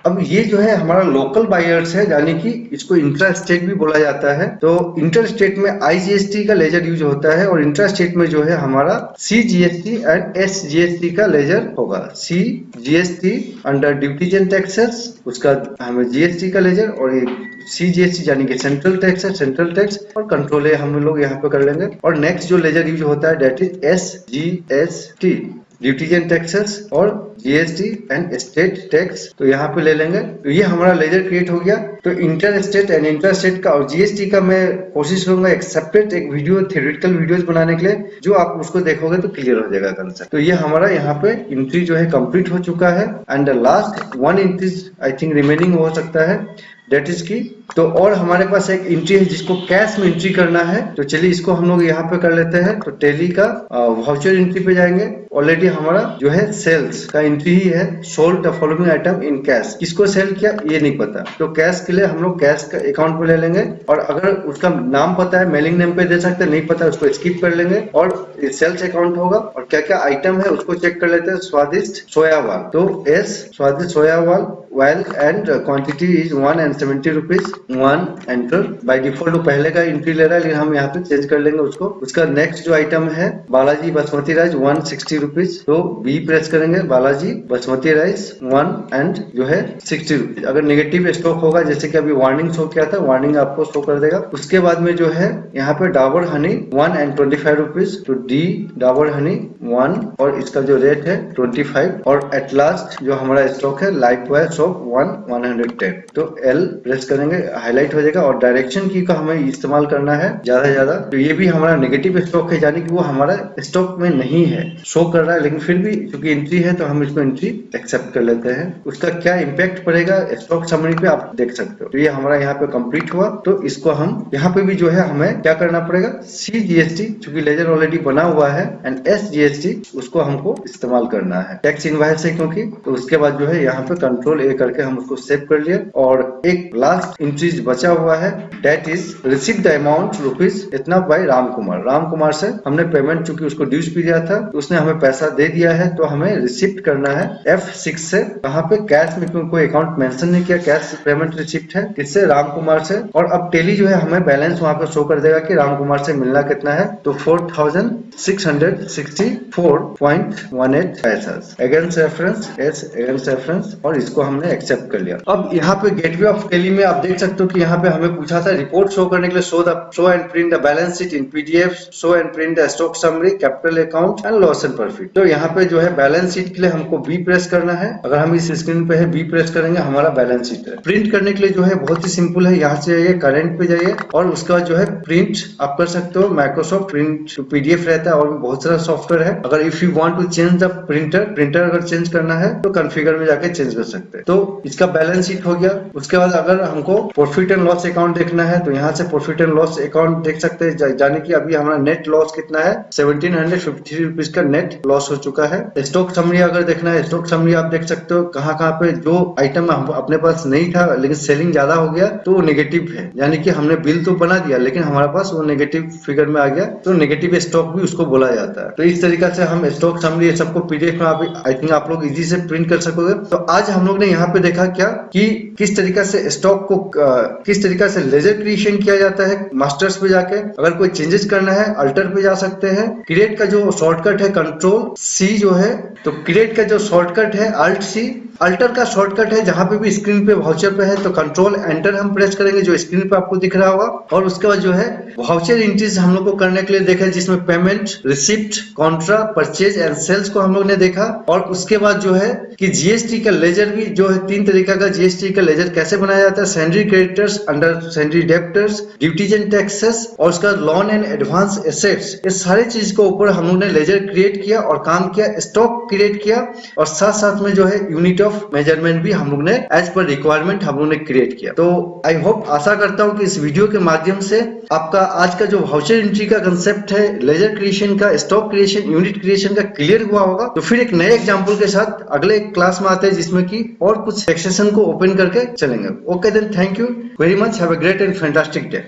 अब ये जो है हमारा लोकल बायर्स है, यानी कि इसको इंट्रा स्टेट भी बोला जाता है। तो इंटर स्टेट में IGST का लेजर यूज होता है और इंट्रा स्टेट में जो है हमारा CGST एंड SGST का लेजर होगा। CGST under duties and taxes, उसका हमें GST का लेजर, और ये CGST यानी कि सेंट्रल टैक्स है, सेंट्रल टैक्स, और कंट्रोल है हम लोग यहाँ पे कर लेंगे। और नेक्स्ट जो लेजर यूज होता है that is SGST, duties and taxes, और GST एंड स्टेट टैक्स, तो यहाँ पे ले लेंगे। तो ये हमारा लेजर क्रिएट हो गया। तो inter state and inter state का और GST का मैं कोशिश करूंगा एक सेपरेट एक वीडियो, थ्योरेटिकल वीडियोस बनाने के लिए, जो आप उसको देखोगे तो क्लियर हो जाएगा कंसेप्ट। तो ये हमारा यहाँ पे एंट्री जो है कंप्लीट हो चुका है and last one entry I think remaining हो सकता है, डेट इज की। तो और हमारे पास एक एंट्री है जिसको कैश में एंट्री करना है, तो चलिए इसको हम लोग यहाँ पे कर लेते हैं। तो टैली का वाउचर एंट्री पे जाएंगे। ऑलरेडी हमारा जो है सेल्स का एंट्री ही है, sold the following item in cash. किसको सेल किया ये नहीं पता, तो कैश के लिए हम लोग कैश का अकाउंट पे ले लेंगे। और अगर उसका नाम पता है मेलिंग नेम पे दे सकते हैं, नहीं पता उसको स्किप कर लेंगे और सेल्स अकाउंट होगा। और क्या क्या आइटम है उसको चेक कर लेते हैं। स्वादिष्ट सोयावाल, तो एस स्वादिष्ट सोयावाल while and quantity is 1 and 70 rupees, 1 enter। By default वो पहले का एंट्री ले रहा है, लेकिन हम यहाँ पे चेंज कर लेंगे उसको। उसका नेक्स्ट जो आइटम है बालाजी बासमती राइस 160 रुपीज, तो बी प्रेस करेंगे, बालाजी बासमती राइस 1 एंड जो है 60 रुपीज। अगर नेगेटिव स्टॉक होगा, जैसे कि अभी वार्निंग शो किया था, वार्निंग आपको शो कर देगा। उसके बाद में जो है यहाँ पे डाबर हनी 1 एंड 25 रुपीज, तो डी डाबर हनी 1 और इसका जो रेट है 25। और एट लास्ट जो हमारा स्टॉक है लाइफ बॉय 110, तो L प्रेस करेंगे, हाईलाइट हो जाएगा। और डायरेक्शन की का हमें इस्तेमाल करना है ज्यादा से ज्यादा। तो ये भी हमारा नेगेटिव स्टॉक है, यानी कि वो हमारा स्टॉक में नहीं है, शो कर रहा है, लेकिन फिर भी क्योंकि एंट्री है तो हम इसको एंट्री एक्सेप्ट कर लेते हैं। उसका क्या इम्पैक्ट पड़ेगा स्टॉक समरी पे आप देख सकते हो। तो ये हमारा यहाँ पे कंप्लीट हुआ। तो इसको हम यहाँ पे भी जो है हमें क्या करना पड़ेगा, CGST चूंकि लेजर ऑलरेडी बना हुआ है एंड SGST उसको हमको इस्तेमाल करना है, टैक्स इनवॉइस है क्योंकि। तो उसके बाद जो है यहाँ पे कंट्रोल A करके हम उसको सेव कर लिए। और एक लास्ट एंट्रीज बचा हुआ है, that is receive the amount rupees इतना बाय राम कुमार। राम कुमार से हमने पेमेंट, चूंकि उसको ड्यूज भी दिया था, तो उसने हमें पैसा दे दिया है, तो हमें रिसिप्ट करना है F6 से। यहाँ पे कैश में क्योंकि कोई अकाउंट मेंशन नहीं किया, कैश पेमेंट रिसिप्ट है किससे, राम कुमार से। और अब टेली जो है हमें बैलेंस वहां पे शो कर देगा कि राम कुमार से मिलना कितना है, तो 4664.18 पैसा against reference, S against reference, और इसको हमने एक्सेप्ट कर लिया। अब यहाँ पे गेटवे ऑफ टेली में आप देख सकते हो कि यहाँ पे हमें पूछा था रिपोर्ट शो करने के लिए, show and print the balance sheet in PDF, show and print the stock summary, capital account and loss and profit. तो यहाँ पे जो है बैलेंस शीट के लिए हमको B प्रेस करना है। अगर हम इस स्क्रीन पे है B प्रेस करेंगे, हमारा बैलेंस शीट है। प्रिंट करने के लिए जो है बहुत ही सिंपल है, यहाँ से जाइए करंट पे जाइए और उसके बाद जो है प्रिंट आप कर सकते हो। माइक्रोसॉफ्ट प्रिंट PDF रहता है और भी बहुत सारा सॉफ्टवेयर है। अगर if you want to change the printer अगर चेंज करना है तो कॉन्फ़िगर में जाके चेंज कर सकते हैं। तो इसका बैलेंस शीट हो गया। उसके बाद अगर हमको प्रॉफिट एंड लॉस अकाउंट देखना है तो यहाँ से प्रॉफिट एंड लॉस अकाउंट देख सकते हैं, जाने की अभी हमारा नेट लॉस कितना है, 1753 रुपीज का नेट लॉस हो चुका है। स्टॉक समरी अगर देखना है, स्टॉक समरी आप देख सकते हो कहाँ कहाँ पे जो आइटम अपने पास नहीं था लेकिन सेलिंग ज्यादा हो गया तो वो नेगेटिव है, यानी कि हमने बिल तो बना दिया लेकिन हमारे पास वो नेगेटिव फिगर में आ गया, तो नेगेटिव स्टॉक भी उसको बोला जाता है। तो इस तरीका से हम स्टॉक समरी सबको PDF में आई थिंक आप लोग इजी से प्रिंट कर सकोगे। तो आज हम लोग ने यहाँ पे देखा क्या कि किस तरीका से स्टॉक को किस तरीका से लेजर क्रिएशन किया जाता है। मास्टर्स पे जाके अगर कोई चेंजेस करना है अल्टर पे जा सकते हैं। क्रिएट का जो शॉर्टकट है कंट्रोल C जो है, तो क्रिएट का जो शॉर्टकट है Alt C। अल्टर का शॉर्टकट है जहां पे भी स्क्रीन पे वाउचर पे है तो कंट्रोल एंटर हम प्रेस करेंगे जो स्क्रीन पे आपको दिख रहा होगा। और उसके बाद जो है वाउचर एंट्रीज हम लोग को करने के लिए देखा जिसमें payment, receipt, contra, purchase and sales को हम लोग ने देखा। और उसके बाद जो है कि GST का लेजर भी जो है 3 तरीका का GST का लेजर कैसे बनाया जाता है, sundry creditors, under sundry debtors, duties and taxes और उसका लोन एंड एडवांस एसेट्स, ये सारे चीज के ऊपर हम लोग ने लेजर क्रिएट किया और काम किया, स्टॉक क्रिएट किया और साथ साथ में जो है यूनिट ऑफ मेजरमेंट भी हम लोग ने एज पर रिक्वायरमेंट हम लोग ने क्रिएट किया। तो आई होप आशा करता हूं कि इस वीडियो के माध्यम से आपका आज का जो वाउचर एंट्री का कंसेप्ट है, लेजर क्रिएशन का, स्टॉक क्रिएशन, यूनिट क्रिएशन का क्लियर हुआ होगा। तो फिर एक नए एग्जांपल के साथ अगले क्लास में आते हैं जिसमें कि और कुछ सेक्शन को ओपन करके चलेंगे। Okay then, thank you very much, have a great and fantastic day.